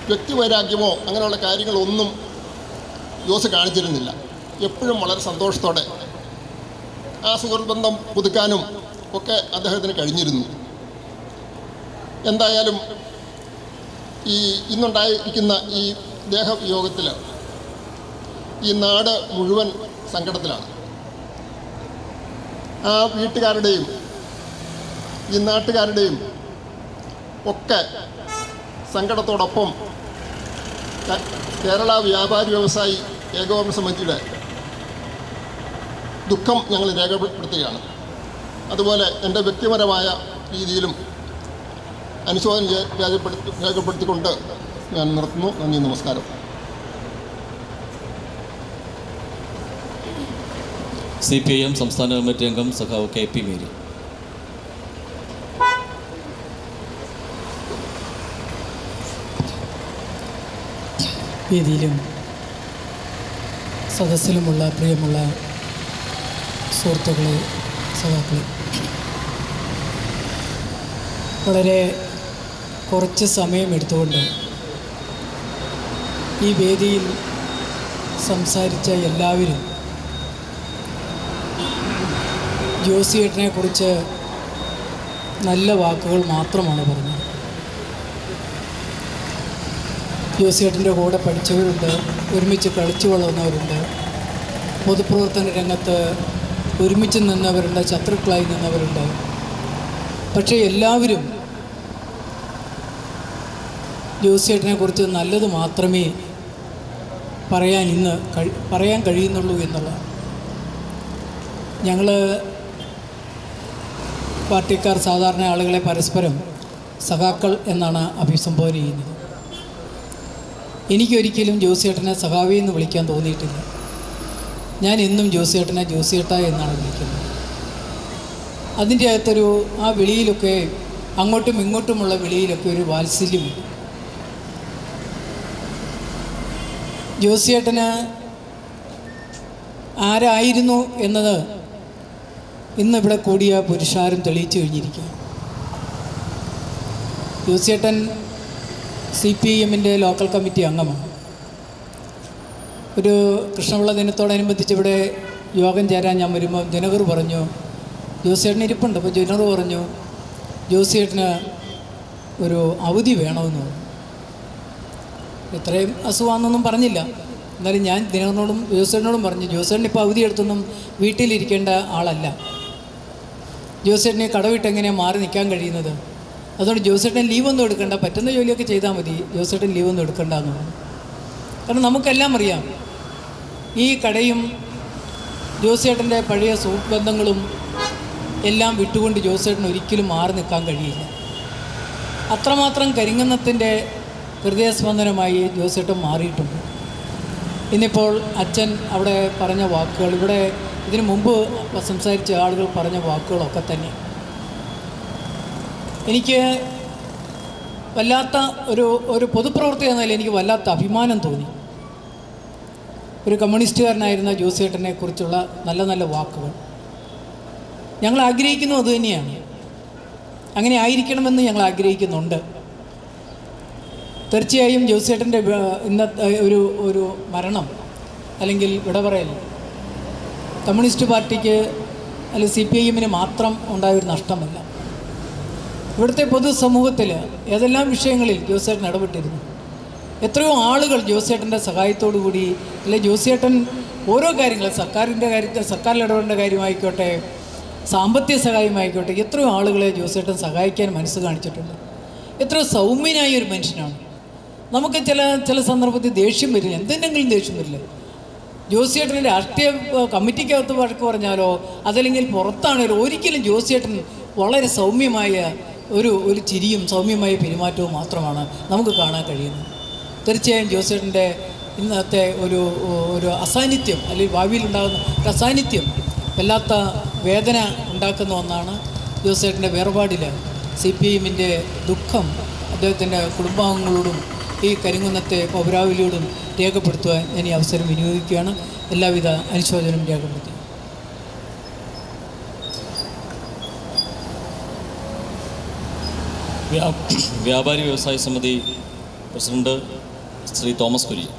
Speaker 7: വ്യക്തിവൈരാഗ്യമോ അങ്ങനെയുള്ള കാര്യങ്ങളൊന്നും ജോസ് കാണിച്ചിരുന്നില്ല. എപ്പോഴും വളരെ സന്തോഷത്തോടെ ആ സുഹൃത്ത് ബന്ധം പുതുക്കാനും ഒക്കെ അദ്ദേഹത്തിന് കഴിഞ്ഞിരുന്നു. എന്തായാലും ഇന്നുണ്ടായിരിക്കുന്ന ഈ ദേഹവിയോഗത്തിൽ ഈ നാട് മുഴുവൻ സങ്കടത്തിലാണ്. ആ വീട്ടുകാരുടെയും ഈ നാട്ടുകാരുടെയും ഒക്കെ സങ്കടത്തോടൊപ്പം കേരള വ്യാപാരി വ്യവസായി ഏകോപന സമിതിയുടെ ദുഃഖം ഞങ്ങൾ രേഖപ്പെടുത്തുകയാണ്. അതുപോലെ എൻ്റെ വ്യക്തിപരമായ രീതിയിലും അനുശോചനം രേഖപ്പെടുത്തിക്കൊണ്ട് ഞാൻ നിർത്തുന്നു. നന്ദി, നമസ്കാരം.
Speaker 2: CPIM സംസ്ഥാന കമ്മിറ്റി അംഗം സഖാവ് KP മേരി.
Speaker 8: വേദിയിലും സദസ്സിലുമുള്ള പ്രിയമുള്ള സുഹൃത്തുക്കളെ, സഖാക്കളെ, വളരെ കുറച്ച് സമയമെടുത്തുകൊണ്ട് ഈ വേദിയിൽ സംസാരിച്ച എല്ലാവരും ജോസിയേട്ടനെക്കുറിച്ച് നല്ല വാക്കുകൾ മാത്രമാണ് പറഞ്ഞത്. ജോസിയേട്ടൻ്റെ കൂടെ പഠിച്ചവരുണ്ട്, ഒരുമിച്ച് കളിച്ചു വളർന്നവരുണ്ട്, പൊതുപ്രവർത്തന രംഗത്ത് ഒരുമിച്ച് നിന്നവരുണ്ട്, ശത്രുക്കളായി നിന്നവരുണ്ട്. പക്ഷേ എല്ലാവരും ജോസിയേട്ടനെക്കുറിച്ച് നല്ലത് മാത്രമേ പറയാൻ കഴിയുന്നുള്ളൂ എന്നുള്ളതാണ്. ഞങ്ങൾ പാർട്ടിക്കാർ സാധാരണ ആളുകളെ പരസ്പരം സഖാക്കൾ എന്നാണ് അഭിസംബോധന ചെയ്യുന്നത്. എനിക്കൊരിക്കലും ജോസിയേട്ടനെ സഖാവി എന്ന് വിളിക്കാൻ തോന്നിയിട്ടില്ല. ഞാൻ എന്നും ജോസിയേട്ടനെ ജോസിയേട്ട എന്നാണ് വിളിക്കുന്നത്. അതിൻ്റെ അകത്തൊരു ആ വിളിയിലൊക്കെ അങ്ങോട്ടും ഇങ്ങോട്ടുമുള്ള വിളിയിലൊക്കെ ഒരു വാത്സല്യമുണ്ട്. ജോസിയേട്ടന് ആരായിരുന്നു എന്നത് ഇന്നിവിടെ കൂടിയ പുരുഷാരം തെളിയിച്ചു കഴിഞ്ഞിരിക്കുക. ജോസിയേട്ടൻ CPIMൻ്റെ ലോക്കൽ കമ്മിറ്റി അംഗമാണ്. ഒരു കൃഷ്ണപിള്ള ദിനത്തോടനുബന്ധിച്ച് ഇവിടെ യോഗം ചേരാൻ ഞാൻ വരുമ്പോൾ ജനകർ പറഞ്ഞു ജോസിയേട്ടന് ഇരിപ്പുണ്ട്. അപ്പോൾ ജനകർ പറഞ്ഞു ജോസിയേട്ടന് ഒരു അവധി വേണമെന്ന് പറഞ്ഞു. ഇത്രയും അസുഖമാണെന്നൊന്നും പറഞ്ഞില്ല. എന്നാലും ഞാൻ ദിനകരനോടും ജോസിയേട്ടനോടും പറഞ്ഞു ജോസിയേട്ടൻ ഇപ്പോൾ അവധി എടുത്തൊന്നും വീട്ടിലിരിക്കേണ്ട ആളല്ല. ജോസിയേട്ടനെ കടവിട്ട് എങ്ങനെയാണ് മാറി നിൽക്കാൻ കഴിയുന്നത്? അതുകൊണ്ട് ജോസിയേട്ടൻ ലീവൊന്നും എടുക്കണ്ട, പറ്റുന്ന ജോലിയൊക്കെ ചെയ്താൽ മതി, ജോസിയേട്ടൻ ലീവൊന്നും എടുക്കണ്ട എന്ന് പറഞ്ഞു. കാരണം നമുക്കെല്ലാം അറിയാം ഈ കടയും ജോസിയേട്ടൻ്റെ പഴയ സുഹൃത്ത് ബന്ധങ്ങളും എല്ലാം വിട്ടുകൊണ്ട് ജോസിയേട്ടന് ഒരിക്കലും മാറി നിൽക്കാൻ കഴിയില്ല. അത്രമാത്രം കരിങ്ങന്നത്തിൻ്റെ ഹൃദയസ്പന്ദനമായി ജോസിയേട്ടൻ മാറിയിട്ടുണ്ട്. ഇന്നിപ്പോൾ അച്ഛൻ അവിടെ പറഞ്ഞ വാക്കുകൾ, ഇവിടെ ഇതിനു മുമ്പ് സംസാരിച്ച ആളുകൾ പറഞ്ഞ വാക്കുകളൊക്കെ തന്നെ എനിക്ക് വല്ലാത്ത ഒരു പൊതുപ്രവർത്തകൻ എന്നതിൽ എനിക്ക് വല്ലാത്ത അഭിമാനം തോന്നി. ഒരു കമ്മ്യൂണിസ്റ്റുകാരനായിരുന്ന ജോസിയേട്ടനെ കുറിച്ചുള്ള നല്ല നല്ല വാക്കുകൾ ഞങ്ങൾ ആഗ്രഹിക്കുന്നു. അതുതന്നെയാണ്, അങ്ങനെ ആയിരിക്കണമെന്ന് ഞങ്ങൾ ആഗ്രഹിക്കുന്നുണ്ട്. തീർച്ചയായും ജോസിയേട്ടൻ്റെ ഇന്നത്തെ ഒരു മരണം അല്ലെങ്കിൽ വിട പറയൽ കമ്മ്യൂണിസ്റ്റ് പാർട്ടിക്ക് അല്ലെങ്കിൽ CPIMന് മാത്രം ഉണ്ടായൊരു നഷ്ടമല്ല. ഇവിടുത്തെ പൊതുസമൂഹത്തിൽ ഏതെല്ലാം വിഷയങ്ങളിൽ ജോസിയേട്ടൻ ഇടപെട്ടിരുന്നു. എത്രയോ ആളുകൾ ജോസിയേട്ടൻ്റെ സഹായത്തോടു കൂടി അല്ലെങ്കിൽ ജോസിയേട്ടൻ ഓരോ കാര്യങ്ങൾ സർക്കാരിൻ്റെ കാര്യത്തിൽ സർക്കാരിൽ ഇടപെടേണ്ട കാര്യമായിക്കോട്ടെ, സാമ്പത്തിക സഹായമായിക്കോട്ടെ, എത്രയോ ആളുകളെ ജോസിയേട്ടൻ സഹായിക്കാൻ മനസ്സ് കാണിച്ചിട്ടുണ്ട്. എത്രയോ സൗമ്യനായ ഒരു മനുഷ്യനാണ്. നമുക്ക് ചില സന്ദർഭത്തിൽ ദേഷ്യം വരില്ല, എന്തെങ്കിലും ദേഷ്യം വരില്ല. ജോസിയേട്ടൻ്റെ രാഷ്ട്രീയ കമ്മിറ്റിക്കകത്ത് വഴക്ക് പറഞ്ഞാലോ അതല്ലെങ്കിൽ പുറത്താണേലോ ഒരിക്കലും ജോസിയേട്ടൻ വളരെ സൗമ്യമായ ഒരു ചിരിയും സൗമ്യമായ പെരുമാറ്റവും മാത്രമാണ് നമുക്ക് കാണാൻ കഴിയുന്നത്. തീർച്ചയായും ജോസിയേട്ടൻ്റെ ഇന്നത്തെ ഒരു അസാന്നിധ്യം അല്ലെങ്കിൽ ഭാവിയിലുണ്ടാകുന്ന ഒരു അസാന്നിധ്യം വല്ലാത്ത വേദന ഉണ്ടാക്കുന്ന ഒന്നാണ്. ജോസിയേട്ടൻ്റെ വേർപാടിൽ CPIMൻ്റെ ദുഃഖം അദ്ദേഹത്തിൻ്റെ കുടുംബാംഗങ്ങളോടും ഈ കരിങ്കുന്നത്തെ പൗരാവലിയോടും രേഖപ്പെടുത്തുവാൻ ഞാൻ ഈ അവസരം വിനിയോഗിക്കുകയാണ്. എല്ലാവിധ അനുശോചനം രേഖപ്പെടുത്തി.
Speaker 2: വ്യാപാരി വ്യവസായ സമിതി പ്രസിഡന്റ് ശ്രീ തോമസ് കുര്യൻ.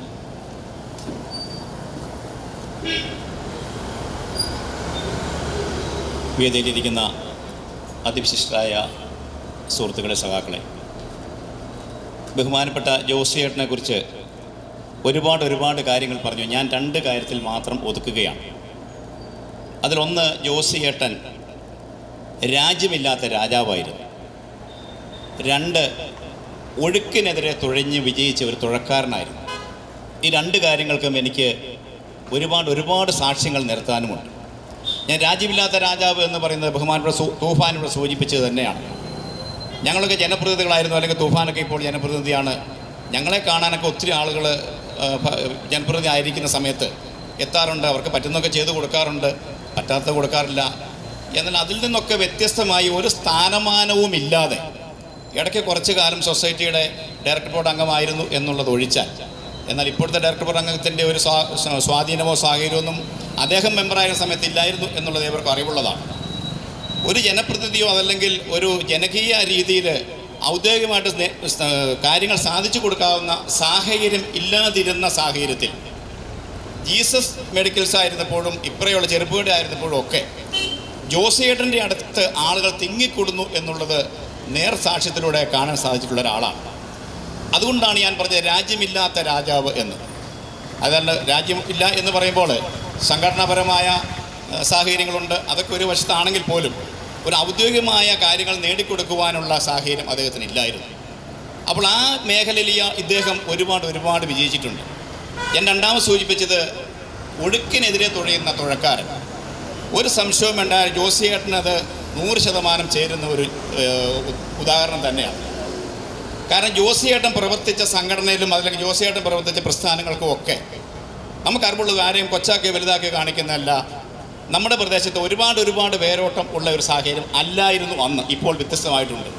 Speaker 9: വേദിയിലിരിക്കുന്ന അതിവിശിഷ്ടരായ സുഹൃത്തുക്കളെ, സഖാക്കളെ, ബഹുമാനപ്പെട്ട ജോസിയേട്ടനെക്കുറിച്ച് ഒരുപാട് കാര്യങ്ങൾ പറഞ്ഞു. ഞാൻ 2 കാര്യത്തിൽ മാത്രം ഒതുക്കുകയാണ്. അതിലൊന്ന്, ജോസിയേട്ടൻ രാജ്യമില്ലാത്ത രാജാവായിരുന്നു. 2 ഒഴുക്കിനെതിരെ തുഴഞ്ഞ് വിജയിച്ച ഒരു തുഴക്കാരനായിരുന്നു. ഈ 2 കാര്യങ്ങൾക്കും എനിക്ക് ഒരുപാട് സാക്ഷ്യങ്ങൾ നിരത്താനുമുണ്ട്. ഞാൻ രാജ്യമില്ലാത്ത രാജാവ് എന്ന് പറയുന്നത് ബഹുമാനപ്പെട്ട തൂഫാൻ ഇവിടെ സൂചിപ്പിച്ചത് തന്നെയാണ്. ഞങ്ങളൊക്കെ ജനപ്രതിനിധികളായിരുന്നു, അല്ലെങ്കിൽ തൂഫാനൊക്കെ ഇപ്പോൾ ജനപ്രതിനിധിയാണ്. ഞങ്ങളെ കാണാനൊക്കെ ഒത്തിരി ആളുകൾ ജനപ്രതിനിധി ആയിരിക്കുന്ന സമയത്ത് എത്താറുണ്ട്. അവർക്ക് പറ്റുന്നതൊക്കെ ചെയ്തു കൊടുക്കാറുണ്ട്, പറ്റാത്തത് കൊടുക്കാറില്ല. എന്നാൽ അതിൽ നിന്നൊക്കെ വ്യത്യസ്തമായി ഒരു സ്ഥാനമാനവും ഇല്ലാതെ ഇടയ്ക്ക് കുറച്ച് കാലം സൊസൈറ്റിയുടെ ഡയറക്ടർ ബോർഡ് അംഗമായിരുന്നു എന്നുള്ളത് ഒഴിച്ചാൽ, എന്നാൽ ഇപ്പോഴത്തെ ഡയറക്ടർ ബോർഡ് അംഗത്തിൻ്റെ ഒരു സ്വാധീനമോ സാഹചര്യമൊന്നും അദ്ദേഹം മെമ്പറായിരുന്ന സമയത്ത് ഇല്ലായിരുന്നു എന്നുള്ളത് ഇവർക്ക് അറിവുള്ളതാണ്. ഒരു ജനപ്രതിനിധിയോ അതല്ലെങ്കിൽ ഒരു ജനകീയ രീതിയിൽ ഔദ്യോഗികമായിട്ട് കാര്യങ്ങൾ സാധിച്ചു കൊടുക്കാവുന്ന സാഹചര്യം ഇല്ലാതിരുന്ന സാഹചര്യത്തിൽ ജീസസ് മെഡിക്കൽസ് ആയിരുന്നപ്പോഴും ഇപ്പറയുള്ള ചെറുപ്പുകട ആയിരുന്നപ്പോഴും ഒക്കെ ജോസിയേട്ടൻ്റെ അടുത്ത് ആളുകൾ തിങ്ങിക്കൂടുന്നു എന്നുള്ളത് നേർസാക്ഷ്യത്തിലൂടെ കാണാൻ സാധിച്ചിട്ടുള്ള ഒരാളാണ്. അതുകൊണ്ടാണ് ഞാൻ പറഞ്ഞത് രാജ്യമില്ലാത്ത രാജാവ് എന്ന്. അതല്ല, രാജ്യം ഇല്ല എന്ന് പറയുമ്പോൾ സംഘടനാപരമായ സാഹചര്യങ്ങളുണ്ട്, അതൊക്കെ ഒരു വശത്താണെങ്കിൽ പോലും ഒരു ഔദ്യോഗികമായ കാര്യങ്ങൾ നേടിക്കൊടുക്കുവാനുള്ള സാഹചര്യം അദ്ദേഹത്തിന് ഇല്ലായിരുന്നു. അപ്പോൾ ആ മേഖലയിൽ ഇദ്ദേഹം ഒരുപാട് വിജയിച്ചിട്ടുണ്ട്. ഞാൻ രണ്ടാമത് സൂചിപ്പിച്ചത് ഒഴുക്കിനെതിരെ തുഴയുന്ന തുഴക്കാരൻ. ഒരു സംശയവും വേണ്ട, ജോസിയേട്ടനത് 100% ചേരുന്ന ഒരു ഉദാഹരണം തന്നെയാണ്. കാരണം ജോസിയേട്ടൻ പ്രവർത്തിച്ച സംഘടനയിലും അല്ലെങ്കിൽ ജോസിയേട്ടൻ പ്രവർത്തിച്ച പ്രസ്ഥാനങ്ങൾക്കും ഒക്കെ നമുക്കറിവുള്ള കാര്യം കൊച്ചാക്കി വലുതാക്കി കാണിക്കുന്നതല്ല. നമ്മുടെ പ്രദേശത്ത് ഒരുപാട് വേരോട്ടം ഉള്ള ഒരു സാഹചര്യം അല്ലായിരുന്നു അന്ന്, ഇപ്പോൾ വ്യത്യസ്തമായിട്ടുണ്ട്.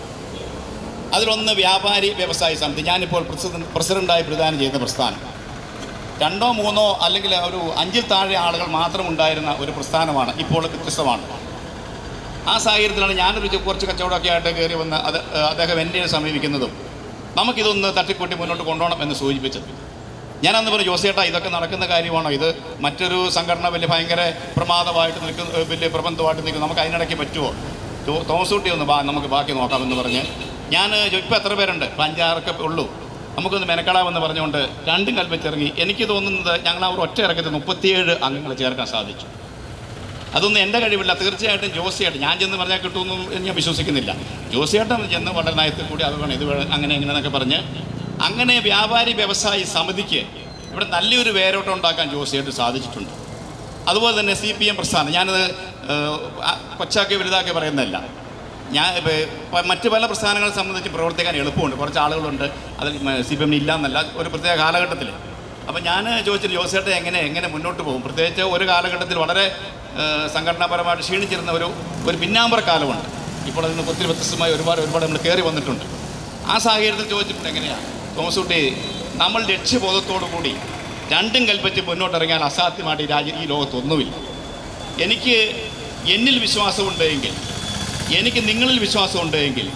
Speaker 9: അതിലൊന്ന് വ്യാപാരി വ്യവസായ സമിതി. ഞാനിപ്പോൾ പ്രസിഡൻ്റായി പ്രതിദാനം ചെയ്യുന്ന പ്രസ്ഥാനം 2 or 3 അല്ലെങ്കിൽ ഒരു 5 താഴെ ആളുകൾ മാത്രം ഉണ്ടായിരുന്ന ഒരു പ്രസ്ഥാനമാണ്. ഇപ്പോൾ വ്യത്യസ്തമാണ്. ആ സാഹചര്യത്തിലാണ് ഞാനൊരു കുറച്ച് കച്ചവടമൊക്കെ ആയിട്ട് കയറി വന്ന് അദ്ദേഹം എന്നെ സമീപിക്കുന്നതും നമുക്കിതൊന്ന് തട്ടിക്കൂട്ടി മുന്നോട്ട് കൊണ്ടുപോകണം എന്ന് സൂചിപ്പിച്ചത്. ഞാനന്ന് പറഞ്ഞു, ജോസിയേട്ടാ ഇതൊക്കെ നടക്കുന്ന കാര്യമാണോ? ഇത് മറ്റൊരു സംഘടന ഭയങ്കര പ്രമാദമായിട്ട് നിൽക്കുന്ന, വലിയ പ്രബന്ധമായിട്ട് നിൽക്കുന്നു, നമുക്ക് അതിനിടയ്ക്ക് പറ്റുമോ? തോമസ് കുട്ടി ഒന്ന് നമുക്ക് ബാക്കി നോക്കാമെന്ന് പറഞ്ഞ് ഞാൻ ഇപ്പോൾ എത്ര പേരുണ്ട്? 5-6 ഉള്ളൂ, നമുക്കൊന്ന് മെനക്കെടാമെന്ന് പറഞ്ഞുകൊണ്ട് 2 കൽപ്പിച്ചിറങ്ങി. എനിക്ക് തോന്നുന്നത് ഞങ്ങൾ ആ ഒരു ഒറ്റ ഇറക്കത്തിൽ 37 അംഗങ്ങൾ ചേർക്കാൻ സാധിച്ചു. അതൊന്നും എൻ്റെ കഴിവില്ല, തീർച്ചയായിട്ടും ജോസിയേട്ടൻ. ഞാൻ ചെന്ന് പറഞ്ഞാൽ കിട്ടുമെന്നും ഞാൻ വിശ്വസിക്കുന്നില്ല. ജോസിയേട്ടൻ ചെന്ന് വളരെ നയത്തിൽ കൂടി അത് വേണം ഇത് വേണം അങ്ങനെ എങ്ങനെയെന്നൊക്കെ പറഞ്ഞ് അങ്ങനെ വ്യാപാരി വ്യവസായി സമിതിക്ക് ഇവിടെ നല്ലൊരു വേരോട്ടം ഉണ്ടാക്കാൻ ജോസിയേട്ടൻ സാധിച്ചിട്ടുണ്ട്. അതുപോലെ തന്നെ CPM പ്രസ്ഥാനം, ഞാനത് കൊച്ചാക്കി വലുതാക്കി പറയുന്നതല്ല. ഞാൻ മറ്റ് പല പ്രസ്ഥാനങ്ങളെ സംബന്ധിച്ച് പ്രവർത്തിക്കാൻ എളുപ്പമുണ്ട്, കുറച്ച് ആളുകളുണ്ട്, അതിൽ CPM ഇല്ല എന്നല്ല, ഒരു പ്രത്യേക കാലഘട്ടത്തിൽ. അപ്പോൾ ഞാൻ ചോദിച്ചിട്ട് ജോസിയേട്ടൻ എങ്ങനെ മുന്നോട്ട് പോകും? പ്രത്യേകിച്ച് ഒരു കാലഘട്ടത്തിൽ വളരെ സംഘടനാപരമായിട്ട് ക്ഷീണിച്ചിരുന്ന ഒരു പിന്നാമ്പറ കാലമുണ്ട്. ഇപ്പോൾ അതിൽ നിന്ന് ഒത്തിരി വ്യത്യസ്തമായി ഒരുപാട് നമ്മൾ കയറി വന്നിട്ടുണ്ട്. ആ സാഹചര്യത്തിൽ ചോദിച്ചിട്ടുണ്ട് എങ്ങനെയാണ് തോമസ് കുട്ടി, നമ്മൾ ലക്ഷ്യബോധത്തോടു കൂടി 2 കൽപ്പിച്ച് മുന്നോട്ടിറങ്ങിയാൽ അസാധ്യമായിട്ട് ഈ ലോകത്തൊന്നുമില്ല. എനിക്ക് എന്നിൽ വിശ്വാസമുണ്ടെങ്കിൽ, എനിക്ക് നിങ്ങളിൽ വിശ്വാസമുണ്ടെങ്കിൽ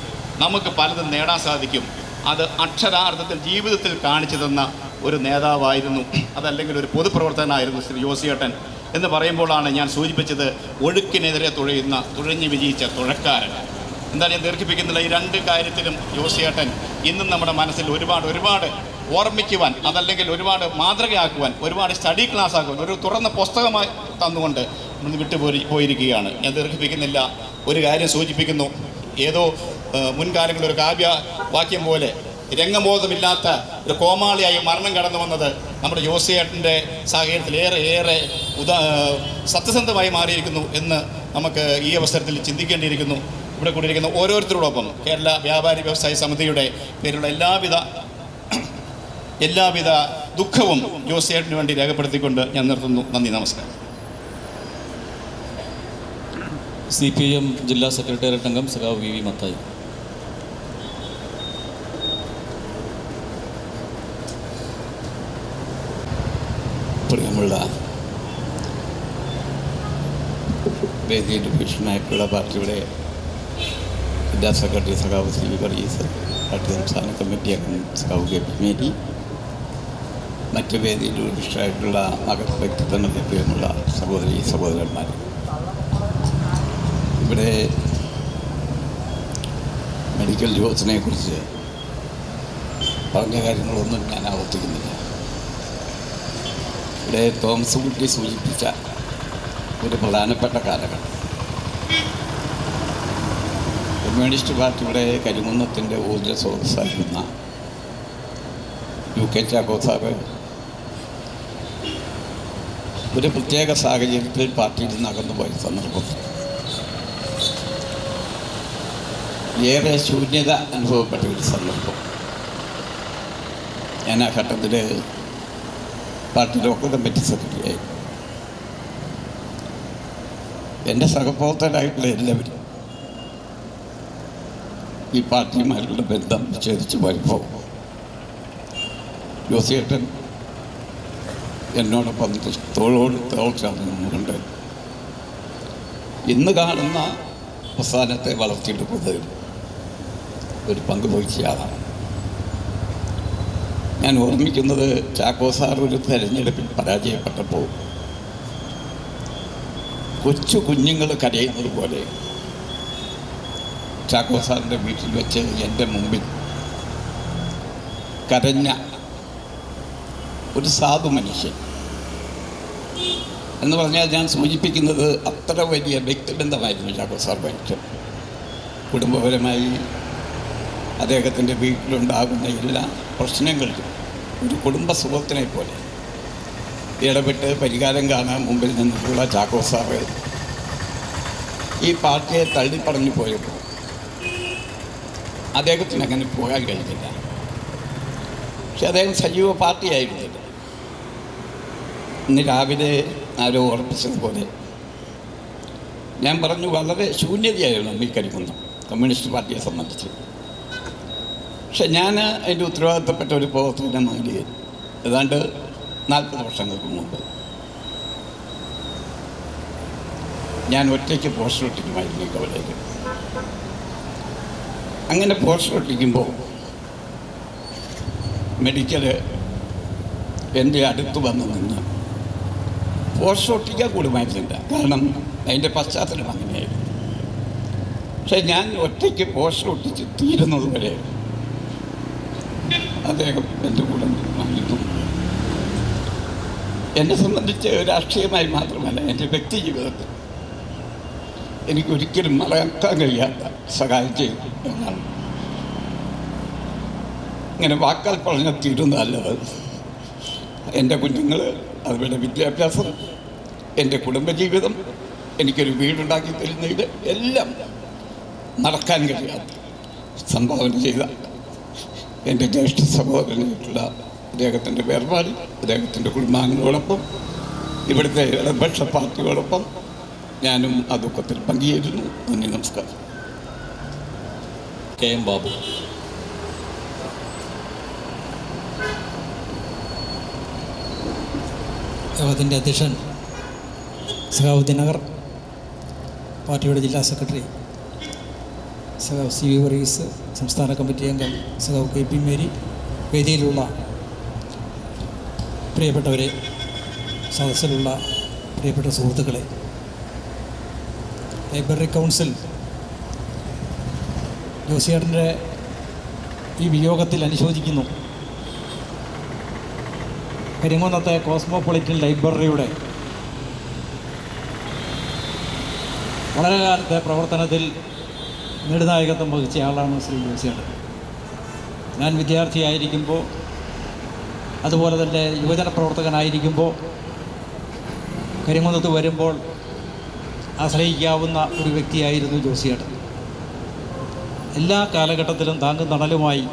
Speaker 9: നമുക്ക് പലതും നേടാൻ സാധിക്കും. അത് അക്ഷരാർത്ഥത്തിൽ ജീവിതത്തിൽ കാണിച്ചു തന്ന ഒരു നേതാവായിരുന്നു, അതല്ലെങ്കിൽ ഒരു പൊതുപ്രവർത്തകനായിരുന്നു ശ്രീ ജോസിയേട്ടൻ എന്ന് പറയുമ്പോഴാണ് ഞാൻ സൂചിപ്പിച്ചത് ഒഴുക്കിനെതിരെ തുഴഞ്ഞ് വിജയിച്ച തുഴക്കാരൻ. എന്തായാലും ഞാൻ ദീർഘിപ്പിക്കുന്നില്ല. ഈ 2 കാര്യത്തിലും ജോസിയേട്ടൻ ഇന്നും നമ്മുടെ മനസ്സിൽ ഒരുപാട് ഓർമ്മിക്കുവാൻ, അതല്ലെങ്കിൽ ഒരുപാട് മാതൃകയാക്കുവാൻ, ഒരുപാട് സ്റ്റഡി ക്ലാസ് ആക്കുവാൻ, ഒരു തുറന്ന പുസ്തകമായി തന്നുകൊണ്ട് പോയിരിക്കുകയാണ്. ഞാൻ ദീർഘിപ്പിക്കുന്നില്ല. ഒരു കാര്യം സൂചിപ്പിക്കുന്നു. ഏതോ മുൻകാലങ്ങളിൽ ഒരു കാവ്യവാക്യം പോലെ രംഗബോധമില്ലാത്ത ഒരു കോമാളിയായി മരണം കടന്നു വന്നത് നമ്മുടെ ജോസിയേട്ടൻ്റെ സാഹചര്യത്തിൽ ഏറെ സത്യസന്ധമായി മാറിയിരിക്കുന്നു എന്ന് നമുക്ക് ഈ അവസരത്തിൽ ചിന്തിക്കേണ്ടിയിരിക്കുന്നു. ഇവിടെ കൂടിയിരിക്കുന്ന ഓരോരുത്തരോടൊപ്പം കേരള വ്യാപാരി വ്യവസായ സമിതിയുടെ പേരിലുള്ള എല്ലാവിധ ദുഃഖവും ജോസിയേട്ടന് വേണ്ടി രേഖപ്പെടുത്തിക്കൊണ്ട് ഞാൻ നിർത്തുന്നു. നന്ദി, നമസ്കാരം.
Speaker 2: CPM ജില്ലാ സെക്രട്ടേറിയറ്റ് അംഗം സഖാവ് VV മത്തായി.
Speaker 10: പ്രിയമുള്ള വേദിയുടെ ഭീഷണായിട്ടുള്ള പാർട്ടിയുടെ ജില്ലാ സെക്രട്ടറി സഖാവ് CV വർഗീസ്, പാർട്ടി സംസ്ഥാന കമ്മിറ്റി അംഗം സഖാവ് KP മേരി, മറ്റ് വേദിയിൽ ഭീഷണായിട്ടുള്ള വ്യക്തിത്വങ്ങളുടെ പ്രിയമുള്ള സഹോദരന്മാർ, ഇവിടെ മെഡിക്കൽ ജോസിനെക്കുറിച്ച് പറഞ്ഞ കാര്യങ്ങളൊന്നും ഞാൻ ആവർത്തിക്കുന്നില്ല. ഇവിടെ തോമസ് കുട്ടി സൂചിപ്പിച്ച ഒരു പ്രധാനപ്പെട്ട കാലഘട്ടം, കമ്മ്യൂണിസ്റ്റ് പാർട്ടിയുടെ കരിങ്കുന്നത്തിൻ്റെ ഊർജ്ജ സ്രോതസ്സായിരുന്ന UK ചാക്കോ സാറ് ഒരു പ്രത്യേക സാഹചര്യത്തിൽ പാർട്ടിയിൽ നിന്ന് അകന്നുപോയ സന്ദർഭത്തിൽ ഏറെ ശൂന്യത അനുഭവപ്പെട്ട ഒരു സന്ദർഭം. ഞാൻ ആ ഘട്ടത്തിൽ പാർട്ടി ലോക്കൽ കമ്മിറ്റി സെക്രട്ടറിയായി. എൻ്റെ സഹപ്രവർത്തകരായിട്ടുള്ള എല്ലാവരും ഈ പാർട്ടിയുമായിട്ടുള്ള ബന്ധം വിച്ഛേദിച്ച് പോയപ്പോൾ ജോസിയേട്ടൻ എന്നോടൊപ്പം തോളോട് തോൾ ചേർന്നുകൊണ്ട് ഇന്ന് കാണുന്ന പ്രസ്ഥാനത്തെ വളർത്തിയെടുക്കുന്നതിൽ ഒരു പങ്ക് വഹിച്ചയാളാണ്. ഞാൻ ഓർമ്മിക്കുന്നത് ചാക്കോ സാർ ഒരു തെരഞ്ഞെടുപ്പിൽ പരാജയപ്പെട്ടപ്പോൾ കൊച്ചു കുഞ്ഞുങ്ങൾ കരയുന്നത് പോലെ ചാക്കോ സാറിൻ്റെ വീട്ടിൽ വെച്ച് എൻ്റെ മുമ്പിൽ കരഞ്ഞ ഒരു സാധു മനുഷ്യൻ എന്ന് പറഞ്ഞാൽ ഞാൻ സൂചിപ്പിക്കുന്നത് അത്ര വലിയ വ്യക്തിബന്ധമായിരുന്നു ചാക്കോ സാർ മനുഷ്യൻ. കുടുംബപരമായി അദ്ദേഹത്തിൻ്റെ വീട്ടിലുണ്ടാകുന്ന എല്ലാ പ്രശ്നങ്ങളിലും ഒരു കുടുംബ സുഹൃത്തിനെ പോലെ ഇടപെട്ട് പരിഹാരം കാണാൻ മുമ്പിൽ നിന്നിട്ടുള്ള ചാക്കോ സാറ് ഈ പാർട്ടിയെ തള്ളിപ്പറഞ്ഞു പോയപ്പോൾ അദ്ദേഹത്തിന് അങ്ങനെ പോകാൻ കഴിഞ്ഞില്ല. പക്ഷെ അദ്ദേഹം സജീവ പാർട്ടിയായിരുന്നില്ല. ഇന്ന് രാവിലെ ആരോ ഓർപ്പിച്ചതുപോലെ ഞാൻ പറഞ്ഞു, വളരെ ശൂന്യതയായിരുന്നു ഈ കരിങ്കുന്നം കമ്മ്യൂണിസ്റ്റ് പാർട്ടിയെ സംബന്ധിച്ച്. പക്ഷെ ഞാൻ അതിൻ്റെ ഉത്തരവാദിത്തപ്പെട്ട ഒരു പ്രവർത്തനമായി ഏതാണ്ട് 40 വർഷങ്ങൾക്ക് മുമ്പ് ഞാൻ ഒറ്റയ്ക്ക് പോസ്റ്റർ ഒട്ടിക്കുമായിരുന്നു കവലയിൽ. അങ്ങനെ പോസ്റ്റർ ഒട്ടിക്കുമ്പോൾ മെഡിക്കൽ എൻ്റെ അടുത്ത് വന്ന് നിന്ന് പോസ്റ്റർ ഒട്ടിക്കാൻ കൂടുമായിരുന്നില്ല, കാരണം അതിൻ്റെ പശ്ചാത്തലം അങ്ങനെയായിരുന്നു. പക്ഷെ ഞാൻ ഒറ്റയ്ക്ക് പോസ്റ്റർ ഒട്ടിച്ച് തീരുന്നത് വരെ അദ്ദേഹം എൻ്റെ കൂടെ നിന്നു. എന്നെ സംബന്ധിച്ച് രാഷ്ട്രീയമായി മാത്രമല്ല, എൻ്റെ വ്യക്തി ജീവിതത്തിൽ എനിക്കൊരിക്കലും മറക്കാൻ കഴിയാത്ത സഹായം ചെയ്തു എന്നാണ്. ഇങ്ങനെ വാക്കാൽ പറഞ്ഞാൽ തീരുന്നതല്ലത്. എൻ്റെ കുഞ്ഞുങ്ങൾ, അവരുടെ വിദ്യാഭ്യാസം, എൻ്റെ കുടുംബജീവിതം, എനിക്കൊരു വീടുണ്ടാക്കി തരുന്നതിൽ എല്ലാം നടക്കാൻ കഴിയാത്ത സംഭാവന ചെയ്ത എൻ്റെ ജ്യേഷ്ഠ സഹോദരനായിട്ടുള്ള അദ്ദേഹത്തിൻ്റെ വേർപാട്, അദ്ദേഹത്തിൻ്റെ കുടുംബാംഗങ്ങളോടൊപ്പം ഇവിടുത്തെ ഇടതുപക്ഷ പാർട്ടിയോടൊപ്പം ഞാനും ആ ദുഃഖത്തിൽ പങ്കുചേരുന്നു. നന്ദി, നമസ്കാരം.
Speaker 2: KM ബാബു.
Speaker 11: യോഗത്തിൻ്റെ അധ്യക്ഷൻ സഖാവ് ദിനകർ, പാർട്ടിയുടെ ജില്ലാ സെക്രട്ടറി സഖാവ് CV വർഗീസ്, സംസ്ഥാന കമ്മിറ്റി അംഗം സഖാവ് KP മേരി, വേദിയിലുള്ള പ്രിയപ്പെട്ടവരെ, സദസ്സിലുള്ള പ്രിയപ്പെട്ട സുഹൃത്തുക്കളെ, ലൈബ്രറി കൗൺസിൽ ജോസിയേട്ടൻ്റെ ഈ വിയോഗത്തിൽ അനുശോചിക്കുന്നു. കരിങ്കുന്നത്തെ കോസ്മോപൊളിറ്റൻ ലൈബ്രറിയുടെ വളരെ കാലത്തെ പ്രവർത്തനത്തിൽ നെടുനായകത്വം വഹിച്ച ആളാണ് ശ്രീ ജോസിയേട്ടൻ. ഞാൻ വിദ്യാർത്ഥിയായിരിക്കുമ്പോൾ, അതുപോലെ തന്നെ യുവജന പ്രവർത്തകനായിരിക്കുമ്പോൾ കരിങ്കുന്നത്ത് വരുമ്പോൾ ആശ്രയിക്കാവുന്ന ഒരു വ്യക്തിയായിരുന്നു ജോസിയേട്ടൻ. എല്ലാ കാലഘട്ടത്തിലും താങ്ങും തണലുമായി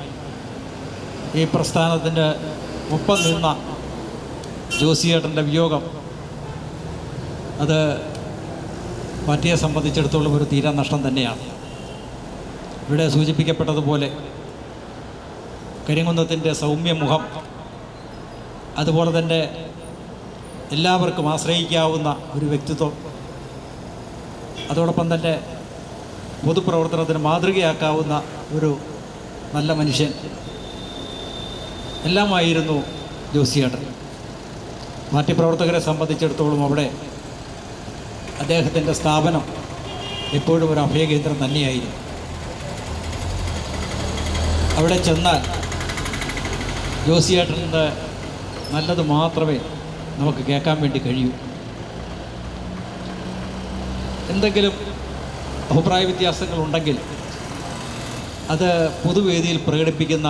Speaker 11: ഈ പ്രസ്ഥാനത്തിൻ്റെ ഒപ്പം നിന്ന ജോസിയേട്ടൻ്റെ വിയോഗം അത് പാർട്ടിയെ സംബന്ധിച്ചിടത്തോളം ഒരു തീരാ നഷ്ടം തന്നെയാണ്. ഇവിടെ സൂചിപ്പിക്കപ്പെട്ടതുപോലെ കരിങ്കുന്നത്തിൻ്റെ സൗമ്യമുഖം, അതുപോലെ തന്നെ എല്ലാവർക്കും ആശ്രയിക്കാവുന്ന ഒരു വ്യക്തിത്വം, അതോടൊപ്പം തന്നെ പൊതുപ്രവർത്തനത്തിന് മാതൃകയാക്കാവുന്ന ഒരു നല്ല മനുഷ്യൻ എല്ലാമായിരുന്നു ജോസിയേട്ടൻ. പാർട്ടി പ്രവർത്തകരെ സംബന്ധിച്ചിടത്തോളം അവിടെ അദ്ദേഹത്തിൻ്റെ സ്ഥാപനം എപ്പോഴും ഒരു അഭയകേന്ദ്രം തന്നെയായിരുന്നു. അവിടെ ചെന്നാൽ ജോസിയേട്ടൻ്റെ നല്ലത് മാത്രമേ നമുക്ക് കേൾക്കാൻ വേണ്ടി കഴിയൂ. എന്തെങ്കിലും അഭിപ്രായ വ്യത്യാസങ്ങളുണ്ടെങ്കിൽ അത് പൊതുവേദിയിൽ പ്രകടിപ്പിക്കുന്ന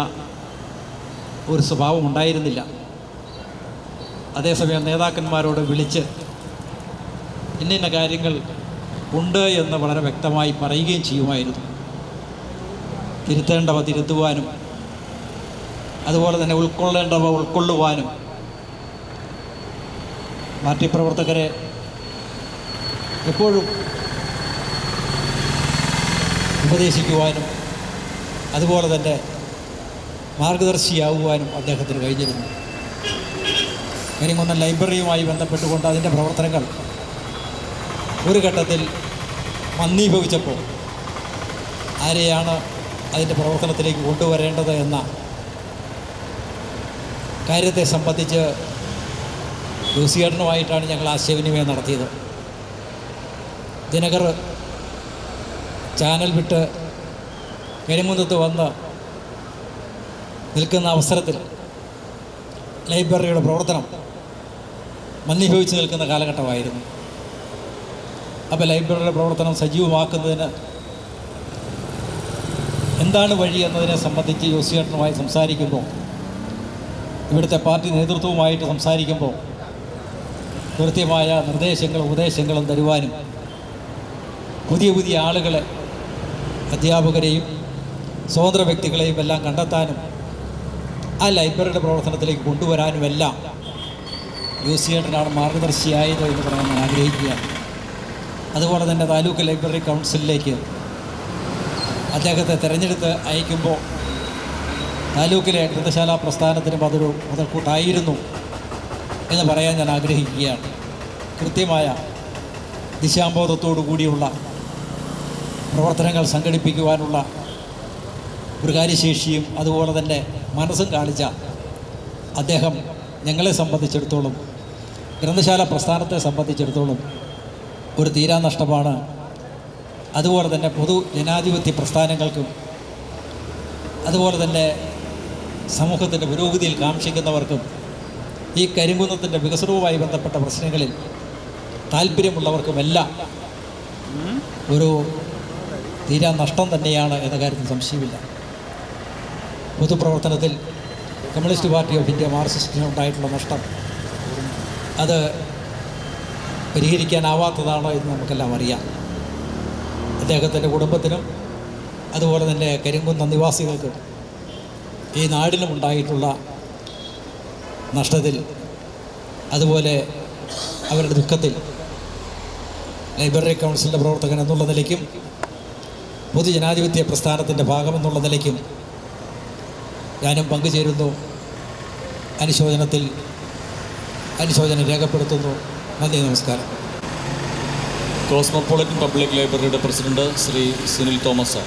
Speaker 11: ഒരു സ്വഭാവം ഉണ്ടായിരുന്നില്ല. അതേസമയം നേതാക്കന്മാരോട് വിളിച്ച് ഇന്ന കാര്യങ്ങൾ ഉണ്ട് എന്ന് വളരെ വ്യക്തമായി പറയുകയും ചെയ്യുമായിരുന്നു. തിരുത്തേണ്ടവ തിരുത്തുവാനും അതുപോലെ തന്നെ ഉൾക്കൊള്ളേണ്ടവ ഉൾക്കൊള്ളുവാനും പാർട്ടി പ്രവർത്തകരെ എപ്പോഴും ഉപദേശിക്കുവാനും അതുപോലെ തന്നെ മാർഗദർശിയാകുവാനും അദ്ദേഹത്തിന് കഴിഞ്ഞിരുന്നു. കരിങ്കുന്നം ലൈബ്രറിയുമായി ബന്ധപ്പെട്ടുകൊണ്ട് അതിൻ്റെ പ്രവർത്തനങ്ങൾ ഒരു ഘട്ടത്തിൽ മന്ദീഭവിച്ചപ്പോൾ ആരെയാണ് അതിൻ്റെ പ്രവർത്തനത്തിലേക്ക് കൊണ്ടുവരേണ്ടത് എന്ന കാര്യത്തെ സംബന്ധിച്ച് ജോസിയേട്ടനുമായിട്ടാണ് ഞങ്ങൾ ആശയവിനിമയം നടത്തിയത്. ദിനകർ ചാനൽ വിട്ട് കരിങ്കുന്നത്ത് വന്ന് നിൽക്കുന്ന അവസരത്തിൽ ലൈബ്രറിയുടെ പ്രവർത്തനം മന്ദീഭവിച്ച് നിൽക്കുന്ന കാലഘട്ടമായിരുന്നു. അപ്പോൾ ലൈബ്രറിയുടെ പ്രവർത്തനം സജീവമാക്കുന്നതിന് എന്താണ് വഴി എന്നതിനെ സംബന്ധിച്ച് ജോസിയേട്ടനുമായി സംസാരിക്കുമ്പോൾ, ഇവിടുത്തെ പാർട്ടി നേതൃത്വവുമായിട്ട് സംസാരിക്കുമ്പോൾ കൃത്യമായ നിർദ്ദേശങ്ങളും ഉപദേശങ്ങളും തരുവാനും പുതിയ പുതിയ ആളുകളെ, അധ്യാപകരെയും സ്വതന്ത്ര വ്യക്തികളെയും എല്ലാം കണ്ടെത്താനും ആ ലൈബ്രറിയുടെ പ്രവർത്തനത്തിലേക്ക് കൊണ്ടുവരാനുമെല്ലാം ജോസിയേട്ടനാണ് മാർഗദർശിയായത് എന്ന് പറയാൻ ഞാൻ ആഗ്രഹിക്കുകയാണ്. അതുപോലെ തന്നെ താലൂക്ക് ലൈബ്രറി കൗൺസിലിലേക്ക് അദ്ദേഹത്തെ തിരഞ്ഞെടുത്ത് അയക്കുമ്പോൾ താലൂക്കിലെ ഗ്രന്ഥശാല പ്രസ്ഥാനത്തിനും അതൊരു മുതൽക്കൂട്ടായിരുന്നു എന്ന് പറയാൻ ഞാൻ ആഗ്രഹിക്കുകയാണ്. കൃത്യമായ ദിശാബോധത്തോടു കൂടിയുള്ള പ്രവർത്തനങ്ങൾ സംഘടിപ്പിക്കുവാനുള്ള ഒരു കാര്യശേഷിയും അതുപോലെ തന്നെ മനസ്സും കാണിച്ച അദ്ദേഹം ഞങ്ങളെ സംബന്ധിച്ചിടത്തോളം, ഗ്രന്ഥശാല പ്രസ്ഥാനത്തെ സംബന്ധിച്ചിടത്തോളം ഒരു തീരാനഷ്ടമാണ്. അതുപോലെ തന്നെ പൊതു ജനാധിപത്യ പ്രസ്ഥാനങ്ങൾക്കും അതുപോലെ തന്നെ സമൂഹത്തിൻ്റെ പുരോഗതിയിൽ കാക്ഷിക്കുന്നവർക്കും ഈ കരിങ്കുന്നത്തിൻ്റെ വികസനവുമായി ബന്ധപ്പെട്ട പ്രശ്നങ്ങളിൽ താല്പര്യമുള്ളവർക്കുമെല്ലാം ഒരു തീരാനഷ്ടം തന്നെയാണ് എന്ന കാര്യത്തിൽ സംശയമില്ല. പൊതുപ്രവർത്തനത്തിൽ കമ്മ്യൂണിസ്റ്റ് പാർട്ടി ഓഫ് ഇന്ത്യ മാർക്സിസ്റ്റിന് ഉണ്ടായിട്ടുള്ള നഷ്ടം അത് പരിഹരിക്കാനാവാത്തതാണ് എന്ന് നമുക്കെല്ലാം അറിയാം. അദ്ദേഹത്തിൻ്റെ കുടുംബത്തിനും അതുപോലെ തന്നെ കരിങ്കുന്നം നിവാസികൾക്കും ഈ നാടിനും ഉണ്ടായിട്ടുള്ള നഷ്ടത്തിൽ, അതുപോലെ അവരുടെ ദുഃഖത്തിൽ ലൈബ്രറി കൗൺസിലിൻ്റെ പ്രവർത്തകൻ എന്നുള്ള നിലയ്ക്കും പൊതുജനാധിപത്യ പ്രസ്ഥാനത്തിൻ്റെ ഭാഗമെന്നുള്ള നിലയ്ക്കും ഞാനും പങ്കുചേരുന്നു. അനുശോചനം രേഖപ്പെടുത്തുന്നു. നന്ദി, നമസ്കാരം.
Speaker 2: കോസ്മോപൊളിറ്റൻ പബ്ലിക് ലൈബ്രറിയുടെ പ്രസിഡന്റ് ശ്രീ സുനിൽ തോമസ്.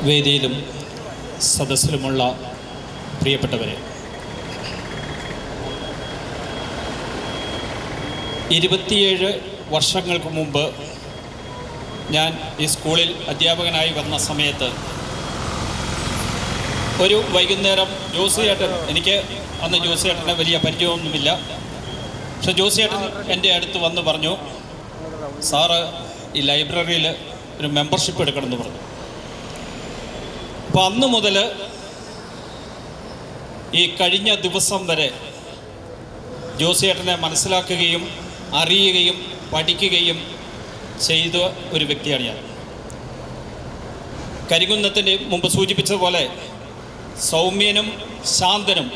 Speaker 12: വേദിയിലും സദസ്സിലുമുള്ള പ്രിയപ്പെട്ടവരെ, 27 വർഷങ്ങൾക്ക് മുമ്പ് ഞാൻ ഈ സ്കൂളിൽ അധ്യാപകനായി വന്ന സമയത്ത് ഒരു വൈകുന്നേരം ജോസിയേട്ടൻ, എനിക്ക് അന്ന് ജോസിയേട്ടനെ വലിയ പരിചയമൊന്നുമില്ല, പക്ഷെ ജോസിയേട്ടൻ എൻ്റെ അടുത്ത് വന്ന് പറഞ്ഞു, സാറ് ഈ ലൈബ്രറിയിൽ ഒരു മെമ്പർഷിപ്പ് എടുക്കണമെന്ന് പറഞ്ഞു. അപ്പോൾ അന്ന് മുതൽ ഈ കഴിഞ്ഞ ദിവസം വരെ ജോസിയേട്ടനെ മനസ്സിലാക്കുകയും അറിയുകയും പഠിക്കുകയും ചെയ്ത ഒരു വ്യക്തിയാണ് ഞാൻ. കരിങ്കുന്നത്തിൻ്റെ മുമ്പ് സൂചിപ്പിച്ചതുപോലെ സൗമ്യനും ശാന്തനും,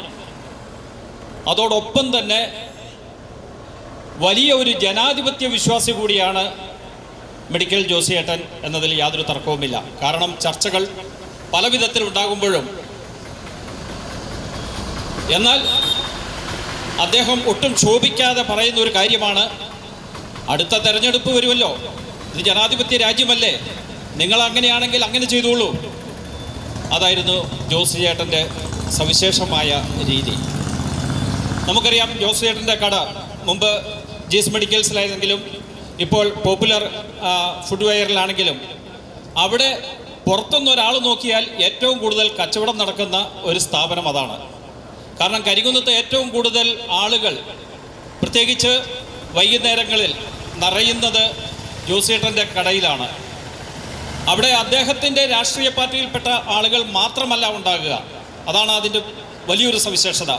Speaker 12: അതോടൊപ്പം തന്നെ വലിയ ഒരു ജനാധിപത്യ വിശ്വാസി കൂടിയാണ് മെഡിക്കൽ ജോസിയേട്ടൻ എന്നതിൽ യാതൊരു തർക്കവുമില്ല. കാരണം ചർച്ചകൾ പല വിധത്തിലുണ്ടാകുമ്പോഴും എന്നാൽ അദ്ദേഹം ഒട്ടും ക്ഷോഭിക്കാതെ പറയുന്ന ഒരു കാര്യമാണ്, അടുത്ത തെരഞ്ഞെടുപ്പ് വരുമല്ലോ, ഇത് ജനാധിപത്യ രാജ്യമല്ലേ, നിങ്ങൾ അങ്ങനെയാണെങ്കിൽ അങ്ങനെ ചെയ്തോളൂ. അതായിരുന്നു ജോസ് ചേട്ടൻ്റെ സവിശേഷമായ രീതി. നമുക്കറിയാം ജോസ് ചേട്ടൻ്റെ കട മുമ്പ് ജീസ് മെഡിക്കൽസിലായിരുന്നെങ്കിലും ഇപ്പോൾ പോപ്പുലർ ഫുഡ് വെയറിലാണെങ്കിലും അവിടെ പുറത്തുനിന്ന് ഒരാൾ നോക്കിയാൽ ഏറ്റവും കൂടുതൽ കച്ചവടം നടക്കുന്ന ഒരു സ്ഥാപനം അതാണ്. കാരണം കരികുന്നത്ത് ഏറ്റവും കൂടുതൽ ആളുകൾ പ്രത്യേകിച്ച് വൈകുന്നേരങ്ങളിൽ നിറയുന്നത് ജോസിയേട്ടൻ്റെ കടയിലാണ്. അവിടെ അദ്ദേഹത്തിൻ്റെ രാഷ്ട്രീയ പാർട്ടിയിൽപ്പെട്ട ആളുകൾ മാത്രമല്ല ഉണ്ടാകുക, അതാണ് അതിൻ്റെ വലിയൊരു സവിശേഷത.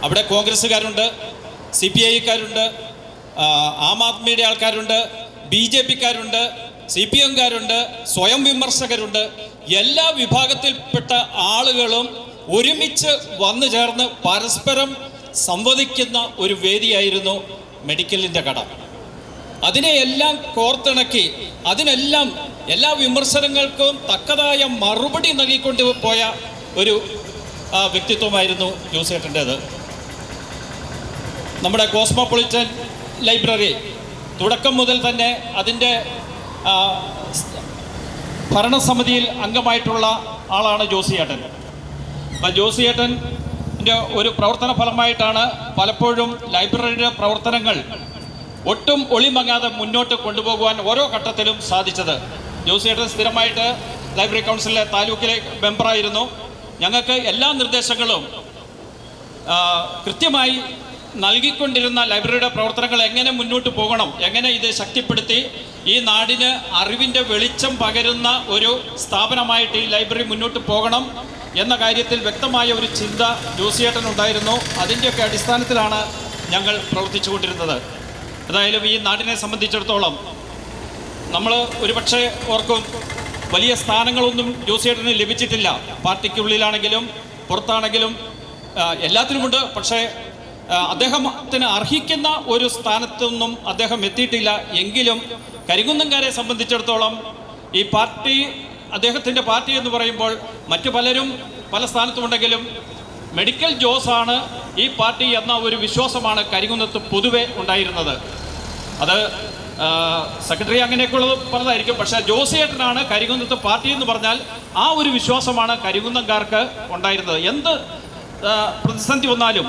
Speaker 12: അവിടെ കോൺഗ്രസ്സുകാരുണ്ട്, CPIക്കാരുണ്ട്, ആം ആദ്മിയുടെ ആൾക്കാരുണ്ട്, BJPക്കാരുണ്ട്, CPMകാരുണ്ട്, സ്വയം വിമർശകരുണ്ട്. എല്ലാ വിഭാഗത്തിൽപ്പെട്ട ആളുകളും ഒരുമിച്ച് വന്നു ചേർന്ന് പരസ്പരം സംവദിക്കുന്ന ഒരു വേദിയായിരുന്നു മെഡിക്കലിൻ്റെ കട. അതിനെയെല്ലാം കോർത്തിണക്കി അതിനെല്ലാം എല്ലാ വിമർശനങ്ങൾക്കും തക്കതായ മറുപടി നൽകിക്കൊണ്ട് പോയ ഒരു വ്യക്തിത്വമായിരുന്നു ജോസേട്ടൻ്റേത്. നമ്മുടെ കോസ്മോപൊളിറ്റൻ ലൈബ്രറി തുടക്കം മുതൽ തന്നെ അതിൻ്റെ ഭരണസമിതിയിൽ അംഗമായിട്ടുള്ള ആളാണ് ജോസിയേട്ടൻ. അപ്പം ജോസിയേട്ടൻ്റെ ഒരു പ്രവർത്തന ഫലമായിട്ടാണ് പലപ്പോഴും ലൈബ്രറിയുടെ പ്രവർത്തനങ്ങൾ ഒട്ടും ഒളിമങ്ങാതെ മുന്നോട്ട് കൊണ്ടുപോകുവാൻ ഓരോ ഘട്ടത്തിലും സാധിച്ചത്. ജോസിയേട്ടൻ സ്ഥിരമായിട്ട് ലൈബ്രറി കൗൺസിലിലെ താലൂക്കിലെ മെമ്പറായിരുന്നു. ഞങ്ങൾക്ക് എല്ലാ നിർദ്ദേശങ്ങളും കൃത്യമായി നൽകിക്കൊണ്ടിരുന്ന ലൈബ്രറിയുടെ പ്രവർത്തനങ്ങൾ എങ്ങനെ മുന്നോട്ട് പോകണം, എങ്ങനെ ഇത് ശക്തിപ്പെടുത്തി ഈ നാടിന് അറിവിൻ്റെ വെളിച്ചം പകരുന്ന ഒരു സ്ഥാപനമായിട്ട് ഈ ലൈബ്രറി മുന്നോട്ട് പോകണം എന്ന കാര്യത്തിൽ വ്യക്തമായ ഒരു ചിന്ത ജോസിയേട്ടനുണ്ടായിരുന്നു. അതിൻ്റെയൊക്കെ അടിസ്ഥാനത്തിലാണ് ഞങ്ങൾ പ്രവർത്തിച്ചു കൊണ്ടിരുന്നത്. ഏതായാലും ഈ നാടിനെ സംബന്ധിച്ചിടത്തോളം നമ്മൾ ഒരുപക്ഷെ ഓർക്കും വലിയ സ്ഥാനങ്ങളൊന്നും ജോസിയേട്ടന് ലഭിച്ചിട്ടില്ല. പാർട്ടിക്കുള്ളിലാണെങ്കിലും പുറത്താണെങ്കിലും എല്ലാത്തിനുമുണ്ട്. പക്ഷേ അദ്ദേഹത്തിന് അർഹിക്കുന്ന ഒരു സ്ഥാനത്തൊന്നും അദ്ദേഹം എത്തിയിട്ടില്ല. എങ്കിലും കരികുന്നംകാരെ സംബന്ധിച്ചിടത്തോളം ഈ പാർട്ടി, അദ്ദേഹത്തിൻ്റെ പാർട്ടി എന്ന് പറയുമ്പോൾ മറ്റു പലരും പല സ്ഥാനത്തുമുണ്ടെങ്കിലും മെഡിക്കൽ ജോസാണ് ഈ പാർട്ടി എന്ന ഒരു വിശ്വാസമാണ് കരികുന്നത്ത് പൊതുവെ ഉണ്ടായിരുന്നത്. അത് സെക്രട്ടറി അങ്ങനെയൊക്കെയുള്ളത് പലതായിരിക്കും, പക്ഷേ ജോസിയേട്ടനാണ് കരികുന്നത്ത് പാർട്ടി എന്ന് പറഞ്ഞാൽ ആ ഒരു വിശ്വാസമാണ് കരികുന്നംകാർക്ക് ഉണ്ടായിരുന്നത്. എന്ത് പ്രതിസന്ധി വന്നാലും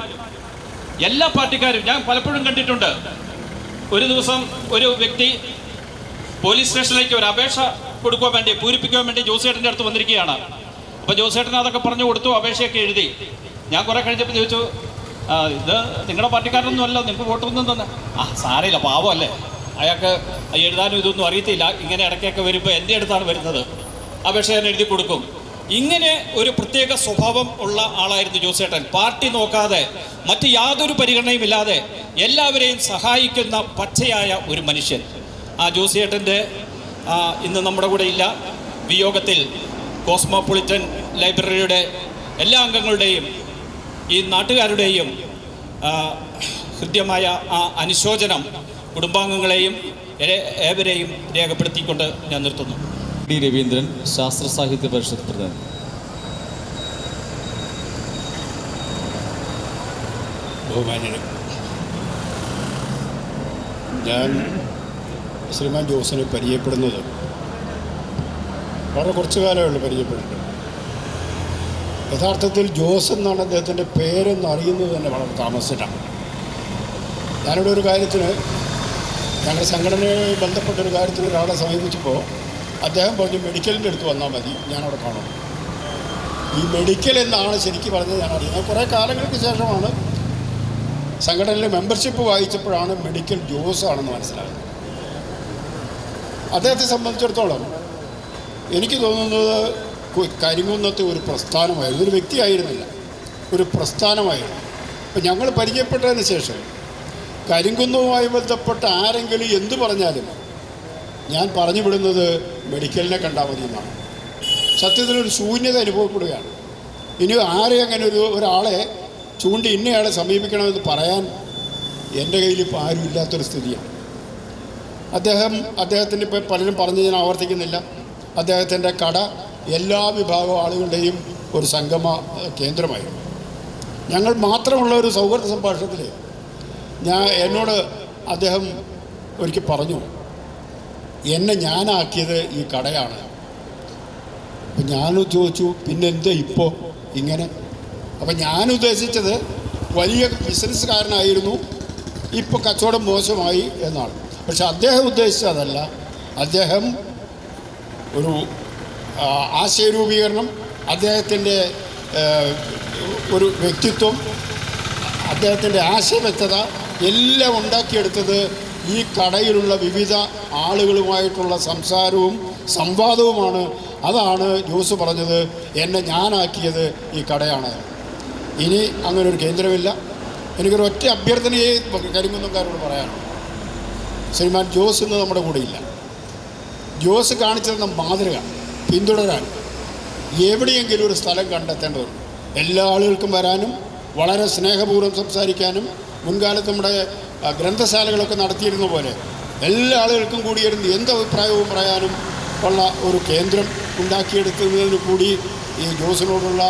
Speaker 12: എല്ലാ പാർട്ടിക്കാരും, ഞാൻ പലപ്പോഴും കണ്ടിട്ടുണ്ട്, ഒരു ദിവസം ഒരു വ്യക്തി പോലീസ് സ്റ്റേഷനിലേക്ക് ഒരു അപേക്ഷ കൊടുക്കുവാൻ വേണ്ടി, പൂരിപ്പിക്കുവാൻ വേണ്ടി ജോസിയേട്ടൻ്റെ അടുത്ത് വന്നിരിക്കുകയാണ്. അപ്പോൾ ജോസിയേട്ടൻ അതൊക്കെ പറഞ്ഞു കൊടുത്തു, അപേക്ഷയൊക്കെ എഴുതി. ഞാൻ കുറേ കഴിഞ്ഞപ്പോൾ ചോദിച്ചു, ഇത് നിങ്ങളുടെ പാർട്ടിക്കാരൊന്നും അല്ല, നിങ്ങൾക്ക് വോട്ടൊന്നും തന്നെ. സാരമില്ല, പാവമല്ലേ, അയാൾക്ക് എഴുതാനും ഇതൊന്നും അറിയത്തില്ല, ഇങ്ങനെ ഇടയ്ക്കൊക്കെ വരുമ്പോൾ എൻ്റെ അടുത്താണ് വരുന്നത്, അപേക്ഷ ഞാൻ എഴുതി കൊടുക്കും. ഇങ്ങനെ ഒരു പ്രത്യേക സ്വഭാവം ഉള്ള ആളായിരുന്നു ജോസേട്ടൻ. പാർട്ടി നോക്കാതെ മറ്റ് യാതൊരു പരിഗണനയുമില്ലാതെ എല്ലാവരെയും സഹായിക്കുന്ന പച്ചയായ ഒരു മനുഷ്യൻ. ആ ജോസിയേട്ടൻ്റെ ഇന്ന് നമ്മുടെ കൂടെ ഇല്ല. വിയോഗത്തിൽ കോസ്മോപൊളിറ്റൻ ലൈബ്രറിയുടെ എല്ലാ അംഗങ്ങളുടെയും ഈ നാട്ടുകാരുടെയും ഹൃദ്യമായ ആ അനുശോചനം കുടുംബാംഗങ്ങളെയും ഏവരെയും രേഖപ്പെടുത്തിക്കൊണ്ട് ഞാൻ നിർത്തുന്നു.
Speaker 2: D. രവീന്ദ്രൻ, ശാസ്ത്ര സാഹിത്യ പരിഷത്ത് പ്രതിനിധി.
Speaker 13: ബഹുമാന്യരെ, ഞാൻ ശ്രീമാൻ ജോസിനെ പരിചയപ്പെടുന്നത് വളരെ കുറച്ചു കാലമേ ഉള്ളൂ പരിചയപ്പെട്ടിട്ട്. യഥാർത്ഥത്തിൽ ജോസ് എന്നാണ് അദ്ദേഹത്തിൻ്റെ പേരെന്ന് അറിയുന്നത് തന്നെ വളരെ താമസിച്ചിട്ടാണ്. ഞാനിവിടെ ഒരു കാര്യത്തിന്, ഞങ്ങളുടെ സംഘടനയുമായി ബന്ധപ്പെട്ടൊരു കാര്യത്തിന് ഒരാളെ സമീപിച്ചപ്പോൾ അദ്ദേഹം പറഞ്ഞു മെഡിക്കലിൻ്റെ അടുത്ത് വന്നാൽ മതി, ഞാനവിടെ കാണും. ഈ മെഡിക്കൽ എന്നാണ് ശരിക്കും പറഞ്ഞത് ഞാൻ അറിയുന്നത്. കുറേ കാലങ്ങൾക്ക് ശേഷമാണ് സംഘടനയിലെ മെമ്പർഷിപ്പ് വായിച്ചപ്പോഴാണ് മെഡിക്കൽ ജോസ് ആണെന്ന് മനസ്സിലാകുന്നത്. അദ്ദേഹത്തെ സംബന്ധിച്ചിടത്തോളം എനിക്ക് തോന്നുന്നത് കരിങ്കുന്നത്തെ ഒരു പ്രസ്ഥാനമായിരുന്നു, ഒരു വ്യക്തിയായിരുന്നില്ല, ഒരു പ്രസ്ഥാനമായിരുന്നു. അപ്പം ഞങ്ങൾ പരിചയപ്പെട്ടതിന് ശേഷം കരിങ്കുന്നവുമായി ബന്ധപ്പെട്ട ആരെങ്കിലും എന്ത് പറഞ്ഞാലും ഞാൻ പറഞ്ഞു വിടുന്നത് മെഡിക്കലിനെ കണ്ടാൽ മതി എന്നാണ്. സത്യത്തിലൊരു ശൂന്യത അനുഭവപ്പെടുകയാണ്. ഇനി ആരെ അങ്ങനെ ഒരാളെ ചൂണ്ടി ഇന്നയാളെ സമീപിക്കണമെന്ന് പറയാൻ എൻ്റെ കയ്യിൽ ഇപ്പോൾ ആരും ഇല്ലാത്തൊരു സ്ഥിതിയാണ്. അദ്ദേഹത്തിൻ്റെ ഇപ്പോൾ പലരും പറഞ്ഞ് ഞാൻ ആവർത്തിക്കുന്നില്ല. അദ്ദേഹത്തിൻ്റെ കട എല്ലാ വിഭാഗം ആളുകളുടെയും ഒരു സംഗമ കേന്ദ്രമായിരുന്നു. ഞങ്ങൾ മാത്രമുള്ള ഒരു സൗഹൃദ സംഭാഷണത്തിൽ എന്നോട് അദ്ദേഹം ഒരിക്കൽ പറഞ്ഞു, എന്നെ ഞാനാക്കിയത് ഈ കടയാണ്. അപ്പം ഞാൻ ചോദിച്ചു, പിന്നെന്താ ഇപ്പോൾ ഇങ്ങനെ? അപ്പം ഞാൻ ഉദ്ദേശിച്ചത് വലിയ ബിസിനസ്സുകാരനായിരുന്നു, ഇപ്പോൾ കച്ചവടം മോശമായി എന്നാണ്. പക്ഷെ അദ്ദേഹം ഉദ്ദേശിച്ചതല്ല. അദ്ദേഹം ഒരു ആശയരൂപീകരണം, അദ്ദേഹത്തിൻ്റെ ഒരു വ്യക്തിത്വം, അദ്ദേഹത്തിൻ്റെ ആശയവ്യക്തത എല്ലാം ഉണ്ടാക്കിയെടുത്തത് ഈ കടയിലുള്ള വിവിധ ആളുകളുമായിട്ടുള്ള സംസാരവും സംവാദവുമാണ്. അതാണ് ജോസ് പറഞ്ഞത്, എന്നെ ഞാനാക്കിയത് ഈ കടയാണ്. ഇനി അങ്ങനൊരു കേന്ദ്രമില്ല. എനിക്കൊരു ഒറ്റ അഭ്യർത്ഥനയെ കരിങ്കുന്നംകാരോട് പറയാനുള്ളൂ. ശ്രീമാൻ ജോസ് ഇന്ന് നമ്മുടെ കൂടെയില്ല. ജോസ് കാണിച്ചു തന്ന മാതൃക പിന്തുടരാൻ എവിടെയെങ്കിലും ഒരു സ്ഥലം കണ്ടെത്തേണ്ടതുണ്ട്. എല്ലാ ആളുകൾക്കും വരാനും വളരെ സ്നേഹപൂർവ്വം സംസാരിക്കാനും മുൻകാലത്ത് നമ്മുടെ ഗ്രന്ഥശാലകളൊക്കെ നടത്തിയിരുന്ന പോലെ എല്ലാ ആളുകൾക്കും കൂടിയിരുന്ന് എന്ത് അഭിപ്രായവും പറയാനും ഉള്ള ഒരു കേന്ദ്രം ഉണ്ടാക്കിയെടുക്കുന്നതിന് കൂടി ഈ ജോസിനോടുള്ള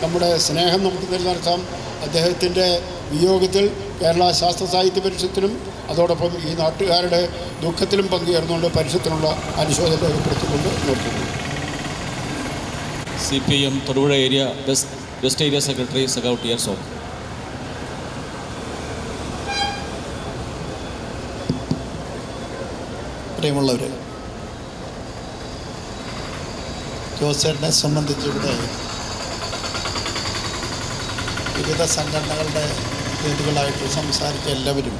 Speaker 13: നമ്മുടെ സ്നേഹം നമുക്ക് നിലനിർത്താം. അദ്ദേഹത്തിൻ്റെ വിയോഗത്തിൽ കേരള ശാസ്ത്ര സാഹിത്യ പരിഷത്തിനും അതോടൊപ്പം ഈ നാട്ടുകാരുടെ ദുഃഖത്തിലും പങ്കുചേർന്നുകൊണ്ട് പരിഷത്തിനുള്ള അനുശോചനം രേഖപ്പെടുത്തിക്കൊണ്ട് നിർത്തുന്നു.
Speaker 2: CPM Thodupuzha area west area secretary സഖാവ് ടി ആർ സോം.
Speaker 14: പ്രിയമുള്ളവർ, ജോസേട്ടനെ സംബന്ധിച്ച് ഇവിടെ വിവിധ സംഘടനകളുടെ പ്രതിനിധികളായിട്ട് സംസാരിച്ച എല്ലാവരും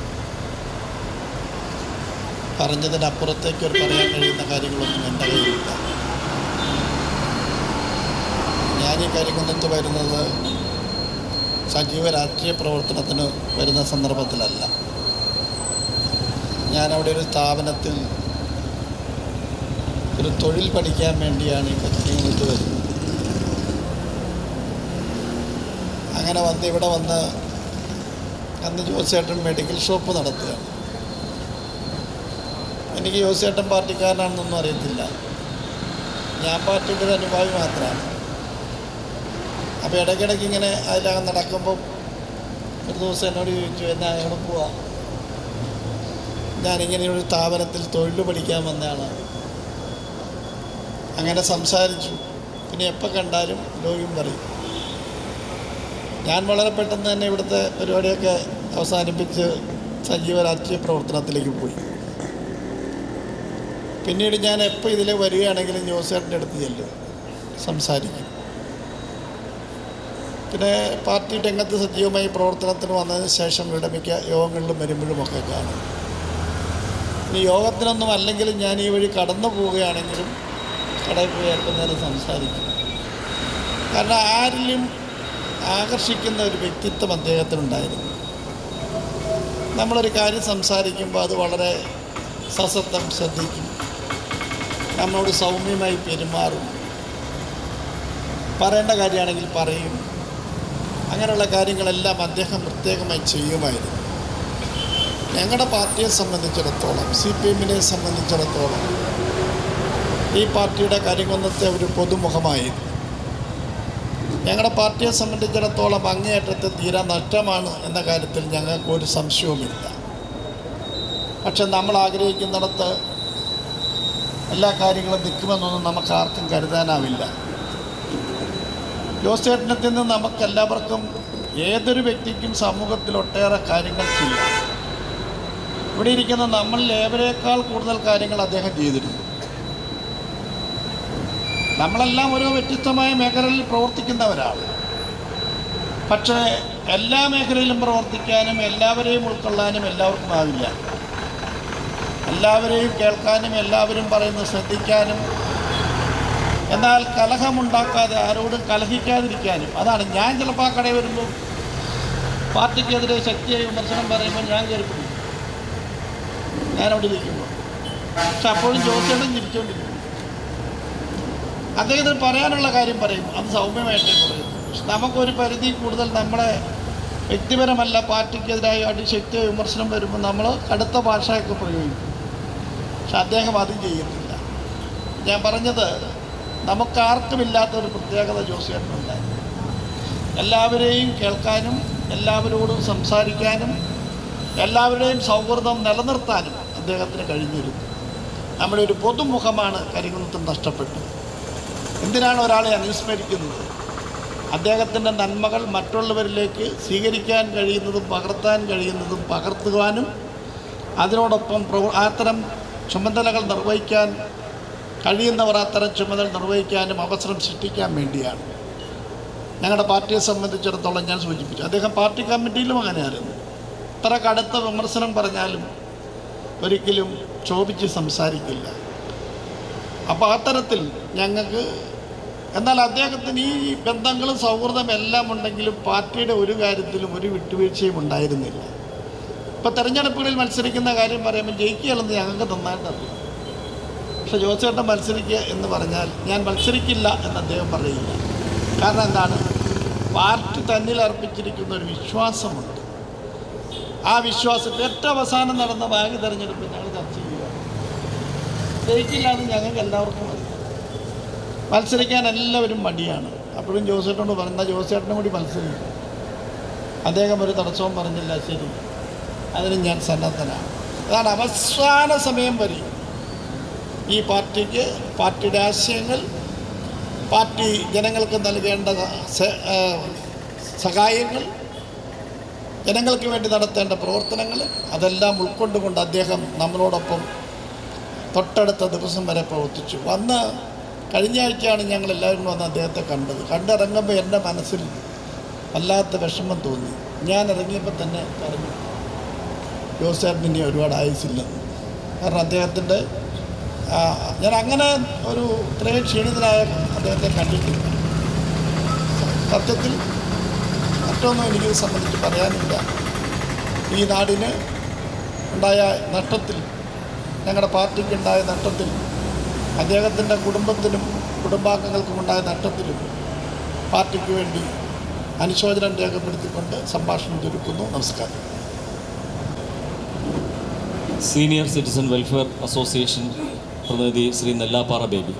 Speaker 14: പറഞ്ഞതിനപ്പുറത്തേക്ക് ഒരു പറയാൻ കഴിയുന്ന കാര്യങ്ങളൊന്നും എൻ്റെ കയ്യിലില്ല. ഞാൻ ഈ കരിങ്കുന്നത്ത് വരുന്നത് സജീവ രാഷ്ട്രീയ പ്രവർത്തനത്തിന് വരുന്ന സന്ദർഭത്തിലല്ല. ഞാനവിടെ ഒരു സ്ഥാപനത്തിൽ ഒരു തൊഴിൽ പഠിക്കാൻ വേണ്ടിയാണ് ഈ കരിങ്കുന്നത്ത് വരുന്നത്. അങ്ങനെ ഇവിടെ വന്ന് അന്ന് ജോസേട്ടൻ മെഡിക്കൽ ഷോപ്പ് നടത്തുകയാണ്. എനിക്ക് ജോസേട്ടൻ പാർട്ടിക്കാരനാണെന്നൊന്നും അറിയത്തില്ല. ഞാൻ പാർട്ടിയുടെ ഒരു അനുഭാവി മാത്രമാണ്. അപ്പോൾ ഇടയ്ക്കിടയ്ക്ക് ഇങ്ങനെ അതിലകം നടക്കുമ്പം ഒരു ദിവസം എന്നോട് ചോദിച്ചു, എന്നാൽ എവിടെ പോവാം? ഞാനിങ്ങനെ ഒരു സ്ഥാപനത്തിൽ തൊഴിൽ പഠിക്കാൻ വന്നതാണ്. അങ്ങനെ സംസാരിച്ചു. പിന്നെ എപ്പോൾ കണ്ടാലും ലോകം പറയും. ഞാൻ വളരെ പെട്ടെന്ന് തന്നെ ഇവിടുത്തെ പരിപാടിയൊക്കെ അവസാനിപ്പിച്ച് സജീവ രാഷ്ട്രീയ പ്രവർത്തനത്തിലേക്ക് പോയി. പിന്നീട് ഞാൻ എപ്പോൾ ഇതിൽ വരികയാണെങ്കിലും ജോസേട്ടൻ്റെ അടുത്ത് ചെല്ലും, സംസാരിക്കും. പിന്നെ പാർട്ടി രംഗത്ത് സജീവമായി പ്രവർത്തനത്തിന് വന്നതിന് ശേഷം ഇവിടെ മിക്ക യോഗങ്ങളിലും വരുമ്പോഴുമൊക്കെ കാണും. ഇനി യോഗത്തിനൊന്നും അല്ലെങ്കിലും ഞാൻ ഈ വഴി കടന്നു പോവുകയാണെങ്കിലും കടയിൽ പോയി അല്പനേരം സംസാരിക്കും. കാരണം ആരിലും ആകർഷിക്കുന്ന ഒരു വ്യക്തിത്വം അദ്ദേഹത്തിനുണ്ടായിരുന്നു. നമ്മളൊരു കാര്യം സംസാരിക്കുമ്പോൾ അത് വളരെ സശ്രദ്ധം ശ്രദ്ധിക്കും, നമ്മളോട് സൗമ്യമായി പെരുമാറും, പറയേണ്ട കാര്യമാണെങ്കിൽ പറയും. അങ്ങനെയുള്ള കാര്യങ്ങളെല്ലാം അദ്ദേഹം പ്രത്യേകമായി ചെയ്യുമായിരുന്നു. ഞങ്ങളുടെ പാർട്ടിയെ സംബന്ധിച്ചിടത്തോളം, CPM-നെ സംബന്ധിച്ചിടത്തോളം ഈ പാർട്ടിയുടെ കരിങ്കുന്നത്തെ ഒരു പൊതുമുഖമായിരുന്നു. ഞങ്ങളുടെ പാർട്ടിയെ സംബന്ധിച്ചിടത്തോളം അങ്ങേയറ്റത്തെ തീരാ നഷ്ടമാണ് എന്ന കാര്യത്തിൽ ഞങ്ങൾക്കൊരു സംശയവുമില്ല. പക്ഷെ നമ്മൾ ആഗ്രഹിക്കുന്നിടത്ത് എല്ലാ കാര്യങ്ങളും നിൽക്കുമെന്നൊന്നും നമുക്ക് ആർക്കും കരുതാനാവില്ല. ജോസേട്ടനത്തിൽ നിന്ന് നമുക്കെല്ലാവർക്കും, ഏതൊരു വ്യക്തിക്കും സമൂഹത്തിൽ ഒട്ടേറെ കാര്യങ്ങൾ ചെയ്യാം. ഇവിടെ ഇരിക്കുന്ന നമ്മളിൽ ഏവരേക്കാൾ കൂടുതൽ കാര്യങ്ങൾ അദ്ദേഹം ചെയ്തിരുന്നു. നമ്മളെല്ലാം ഓരോ വ്യത്യസ്തമായ മേഖലകളിൽ പ്രവർത്തിക്കുന്നവരാണ്. പക്ഷേ എല്ലാ മേഖലയിലും പ്രവർത്തിക്കാനും എല്ലാവരെയും ഉൾക്കൊള്ളാനും എല്ലാവർക്കും ആവില്ല. എല്ലാവരെയും കേൾക്കാനും എല്ലാവരും പറയുന്നത് ശ്രദ്ധിക്കാനും, എന്നാൽ കലഹമുണ്ടാക്കാതെ ആരോടും കലഹിക്കാതിരിക്കാനും. അതാണ് ഞാൻ ചിലപ്പോൾ ആ കടയിൽ വരുമ്പോൾ പാർട്ടിക്കെതിരെ ശക്തിയായി വിമർശനം പറയുമ്പോൾ ഞാൻ കയറിപ്പിടിക്കും, ഞാനവിടെ ഇരിക്കുമ്പോൾ. പക്ഷെ അപ്പോഴും ജോസേട്ടൻ ചിരിച്ചുകൊണ്ടിരിക്കും. അദ്ദേഹത്തിന് പറയാനുള്ള കാര്യം പറയും, അത് സൗമ്യമായിട്ടേ പറയും. പക്ഷെ നമുക്കൊരു പരിധി കൂടുതൽ നമ്മുടെ വ്യക്തിപരമല്ല, പാർട്ടിക്കെതിരായി അതിശക്തിയായ വിമർശനം വരുമ്പോൾ നമ്മൾ കടുത്ത ഭാഷയൊക്കെ പ്രയോഗിക്കും. പക്ഷെ അദ്ദേഹം അതും ചെയ്യുന്നില്ല. ഞാൻ പറഞ്ഞത്, നമുക്കാർക്കുമില്ലാത്തൊരു പ്രത്യേകത ജോസേട്ടനുണ്ടായിരുന്നു. എല്ലാവരെയും കേൾക്കാനും എല്ലാവരോടും സംസാരിക്കാനും എല്ലാവരുടെയും സൗഹൃദം നിലനിർത്താനും അദ്ദേഹത്തിന് കഴിഞ്ഞിരുന്നു. നമ്മുടെ ഒരു പൊതുമുഖമാണ് കരിങ്കുന്നത്ത് നഷ്ടപ്പെട്ടത്. എന്തിനാണ് ഒരാളെ അനുസ്മരിക്കുന്നത്? അദ്ദേഹത്തിൻ്റെ നന്മകൾ മറ്റുള്ളവരിലേക്ക് സ്വീകരിക്കാൻ കഴിയുന്നതും പകർത്താൻ കഴിയുന്നതും പകർത്തുവാനും അതിനോടൊപ്പം അത്തരം ചുമതലകൾ നിർവഹിക്കാൻ കഴിയുന്നവർ അത്തരം ചുമതല നിർവഹിക്കാനും അവസരം സൃഷ്ടിക്കാൻ വേണ്ടിയാണ്. ഞങ്ങളുടെ പാർട്ടിയെ സംബന്ധിച്ചിടത്തോളം ഞാൻ സൂചിപ്പിച്ചു. അദ്ദേഹം പാർട്ടി കമ്മിറ്റിയിലും അങ്ങനെയായിരുന്നു. ഇത്ര കടുത്ത വിമർശനം പറഞ്ഞാലും ഒരിക്കലും ക്ഷോഭിച്ച് സംസാരിക്കില്ല. അപ്പോൾ ആ തരത്തിൽ ഞങ്ങൾക്ക്, എന്നാൽ അദ്ദേഹത്തിന് ഈ ബന്ധങ്ങളും സൗഹൃദം എല്ലാം ഉണ്ടെങ്കിലും പാർട്ടിയുടെ ഒരു കാര്യത്തിലും ഒരു വിട്ടുവീഴ്ചയും ഉണ്ടായിരുന്നില്ല. ഇപ്പോൾ തെരഞ്ഞെടുപ്പുകളിൽ മത്സരിക്കുന്ന കാര്യം പറയുമ്പോൾ ജയിക്കുകയല്ലെന്ന് ഞങ്ങൾക്ക് നന്നായിട്ട് അറിയാം. പക്ഷെ ജോസേട്ടൻ മത്സരിക്കുക എന്ന് പറഞ്ഞാൽ ഞാൻ മത്സരിക്കില്ല എന്ന് അദ്ദേഹം പറയില്ല. കാരണം എന്താണ്? പാർട്ടി തന്നിൽ അർപ്പിച്ചിരിക്കുന്ന ഒരു വിശ്വാസമുണ്ട്. ആ വിശ്വാസത്തിൽ ഏറ്റവും അവസാനം നടന്ന ബാങ്ക് തെരഞ്ഞെടുപ്പ് ഞങ്ങൾ ചർച്ച ചെയ്യുക. ജയിക്കില്ല എന്ന് ഞങ്ങൾക്ക് എല്ലാവർക്കും അറിയാം. മത്സരിക്കാൻ എല്ലാവരും മടിയാണ്. അപ്പോഴും ജോസേട്ടനോട് പറഞ്ഞാൽ ജോസേട്ടനും കൂടി മത്സരിക്കും. അദ്ദേഹം ഒരു തടസ്സവും പറഞ്ഞില്ല. ശരി, അതിന് ഞാൻ സന്നദ്ധനാണ്. അതാണ് അവസാന സമയം വരെ ഈ പാർട്ടിക്ക് പാർട്ടിയുടെ ആശയങ്ങൾ, പാർട്ടി ജനങ്ങൾക്ക് നൽകേണ്ട സഹായങ്ങൾ, ജനങ്ങൾക്ക് വേണ്ടി നടത്തേണ്ട പ്രവർത്തനങ്ങൾ അതെല്ലാം ഉൾക്കൊണ്ടുകൊണ്ട് അദ്ദേഹം നമ്മളോടൊപ്പം തൊട്ടടുത്ത ദിവസം വരെ പ്രവർത്തിച്ചു. വന്ന് കഴിഞ്ഞ ആഴ്ചയാണ് ഞങ്ങളെല്ലാവരും വന്ന് അദ്ദേഹത്തെ കണ്ടത്. കണ്ടിറങ്ങുമ്പോൾ എൻ്റെ മനസ്സിൽ വല്ലാത്ത വിഷമം തോന്നി. ഞാൻ ഇറങ്ങിയപ്പോൾ തന്നെ പറഞ്ഞു, ജോസേട്ടന് ഇനി ഒരുപാട് ആയുസില്ലെന്ന്. കാരണം അദ്ദേഹത്തിൻ്റെ ഞാൻ അങ്ങനെ ഒരു ഇത്രയും ക്ഷീണിതനായ അദ്ദേഹത്തെ കണ്ടിട്ടില്ല. സത്യത്തിൽ മറ്റൊന്നും എനിക്ക് സംബന്ധിച്ച് പറയാനില്ല. ഈ നാടിന് ഉണ്ടായ നഷ്ടത്തിൽ, ഞങ്ങളുടെ പാർട്ടിക്കുണ്ടായ നഷ്ടത്തിൽ, അദ്ദേഹത്തിൻ്റെ കുടുംബത്തിനും കുടുംബാംഗങ്ങൾക്കും ഉണ്ടായ നഷ്ടത്തിലും പാർട്ടിക്ക് വേണ്ടി അനുശോചനം രേഖപ്പെടുത്തിക്കൊണ്ട് സംഭാഷണം ചുരുക്കുന്നു. നമസ്കാരം.
Speaker 2: സീനിയർ സിറ്റിസൺ വെൽഫെയർ അസോസിയേഷൻ പ്രതിനിധി ശ്രീ നെല്ലാപ്പാറ ബേബി.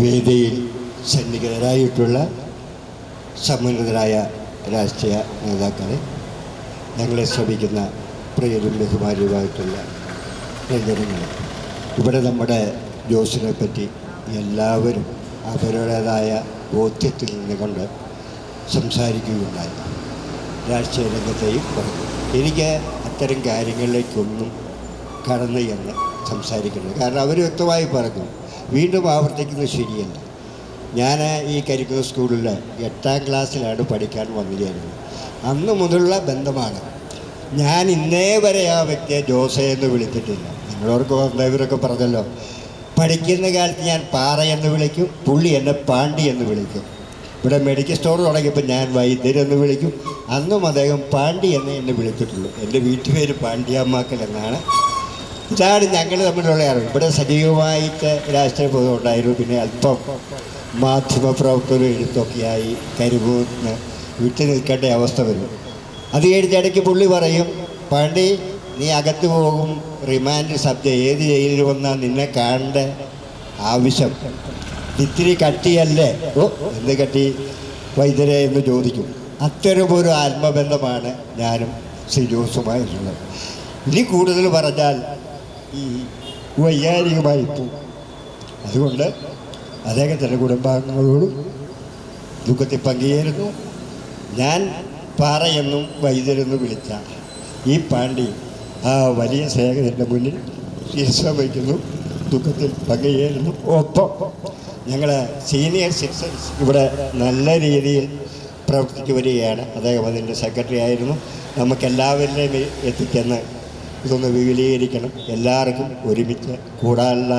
Speaker 15: വേദിയിൽ സന്നിഹിതരായിട്ടുള്ള സമ്മന്നതരായ രാഷ്ട്രീയ നേതാക്കളെ, ഞങ്ങളെ ശ്രമിക്കുന്ന പ്രിയരും ബഹുമാനിയുമായിട്ടുള്ള ജനങ്ങളെ, ഇവിടെ നമ്മുടെ ജോസിനെ പറ്റി എല്ലാവരും അവരുടേതായ ബോധ്യത്തിൽ നിന്നുകൊണ്ട് സംസാരിക്കുകയുണ്ടായി. രാഷ്ട്രീയ രംഗത്തെയും പറഞ്ഞു. എനിക്ക് അത്തരം കാര്യങ്ങളിലേക്കൊന്നും കടന്നു എന്ന് സംസാരിക്കുന്നത്, കാരണം അവർ വ്യക്തമായി പറഞ്ഞു. വീണ്ടും ആവർത്തിക്കുന്നത് ശരിയല്ല. ഞാൻ ഈ കരിക്കുല സ്കൂളിൽ 8ാം ക്ലാസ്സിലാണ് പഠിക്കാൻ വന്നിരുന്നത്. അന്ന് മുതലുള്ള ബന്ധമാണ്. ഞാൻ ഇന്നേ വരെ ആ വ്യക്തിയെ ജോസെ എന്ന് വിളിച്ചിട്ടില്ല. നിങ്ങളവർക്ക് വന്നവരൊക്കെ പറഞ്ഞല്ലോ, പഠിക്കുന്ന കാലത്ത് ഞാൻ പാറ എന്ന് വിളിക്കും, പുള്ളി എന്നെ പാണ്ടി എന്ന് വിളിക്കും. ഇവിടെ മെഡിക്കൽ സ്റ്റോർ തുടങ്ങിയപ്പോൾ ഞാൻ വൈദ്യരെന്ന് വിളിക്കും. അന്നും അദ്ദേഹം പാണ്ടി എന്നെ വിളിച്ചിട്ടുള്ളൂ. എൻ്റെ വീട്ടുപേര് പാണ്ഡ്യാമാക്കൽ എന്നാണ്. ഇതാണ് ഞങ്ങൾ തമ്മിലുള്ള അറിവ്. ഇവിടെ സജീവമായിട്ട് രാഷ്ട്രീയ ബോധം ഉണ്ടായിരുന്നു. പിന്നെ അല്പം മാധ്യമപ്രവർത്തനം എഴുത്തൊക്കെയായി കരിമൂന്ന് വിട്ടു നിൽക്കേണ്ട അവസ്ഥ വരും. അത് കഴിഞ്ഞ ഇടയ്ക്ക് പുള്ളി പറയും, പാണ്ടി നീ അകത്ത് പോകും, റിമാൻഡ് സബ്ജക്റ്റ് ഏത് ജയിലിൽ വന്നാൽ നിന്നെ കാണേണ്ട ആവശ്യം ഇത്തിരി കട്ടിയല്ലേ? ഓ, എന്ത് കട്ടി വൈദ്യരെ എന്ന് ചോദിക്കും. അത്തരമൊരു ആത്മബന്ധമാണ് ഞാനും ശ്രീ ജോസുമായിട്ടുള്ളത്. ഇനി കൂടുതൽ പറഞ്ഞാൽ ഈ വൈകാരികമായി പോകും. അതുകൊണ്ട് അദ്ദേഹത്തിൻ്റെ കുടുംബാംഗങ്ങളോടും ദുഃഖത്തിൽ പങ്കുചേരുന്നു. ഞാൻ പാറയെന്നും വൈദ്യരെന്നും വിളിച്ച ഈ പാണ്ടി ആ വലിയ സ്നേഹത്തിൻ്റെ മുന്നിൽ ശിരസവയ്ക്കുന്നു, ദുഃഖത്തിൽ പങ്കുചേരുന്നു. ഒപ്പം ഞങ്ങൾ സീനിയർ സിറ്റിസൺസ് ഇവിടെ നല്ല രീതിയിൽ പ്രവർത്തിച്ചു വരികയാണ്. അദ്ദേഹം അതിൻ്റെ സെക്രട്ടറി ആയിരുന്നു. നമുക്കെല്ലാവരിലേയും എത്തിച്ചെന്ന് ഇതൊന്ന് വിപുലീകരിക്കണം. എല്ലാവർക്കും ഒരുമിച്ച് കൂടാനുള്ള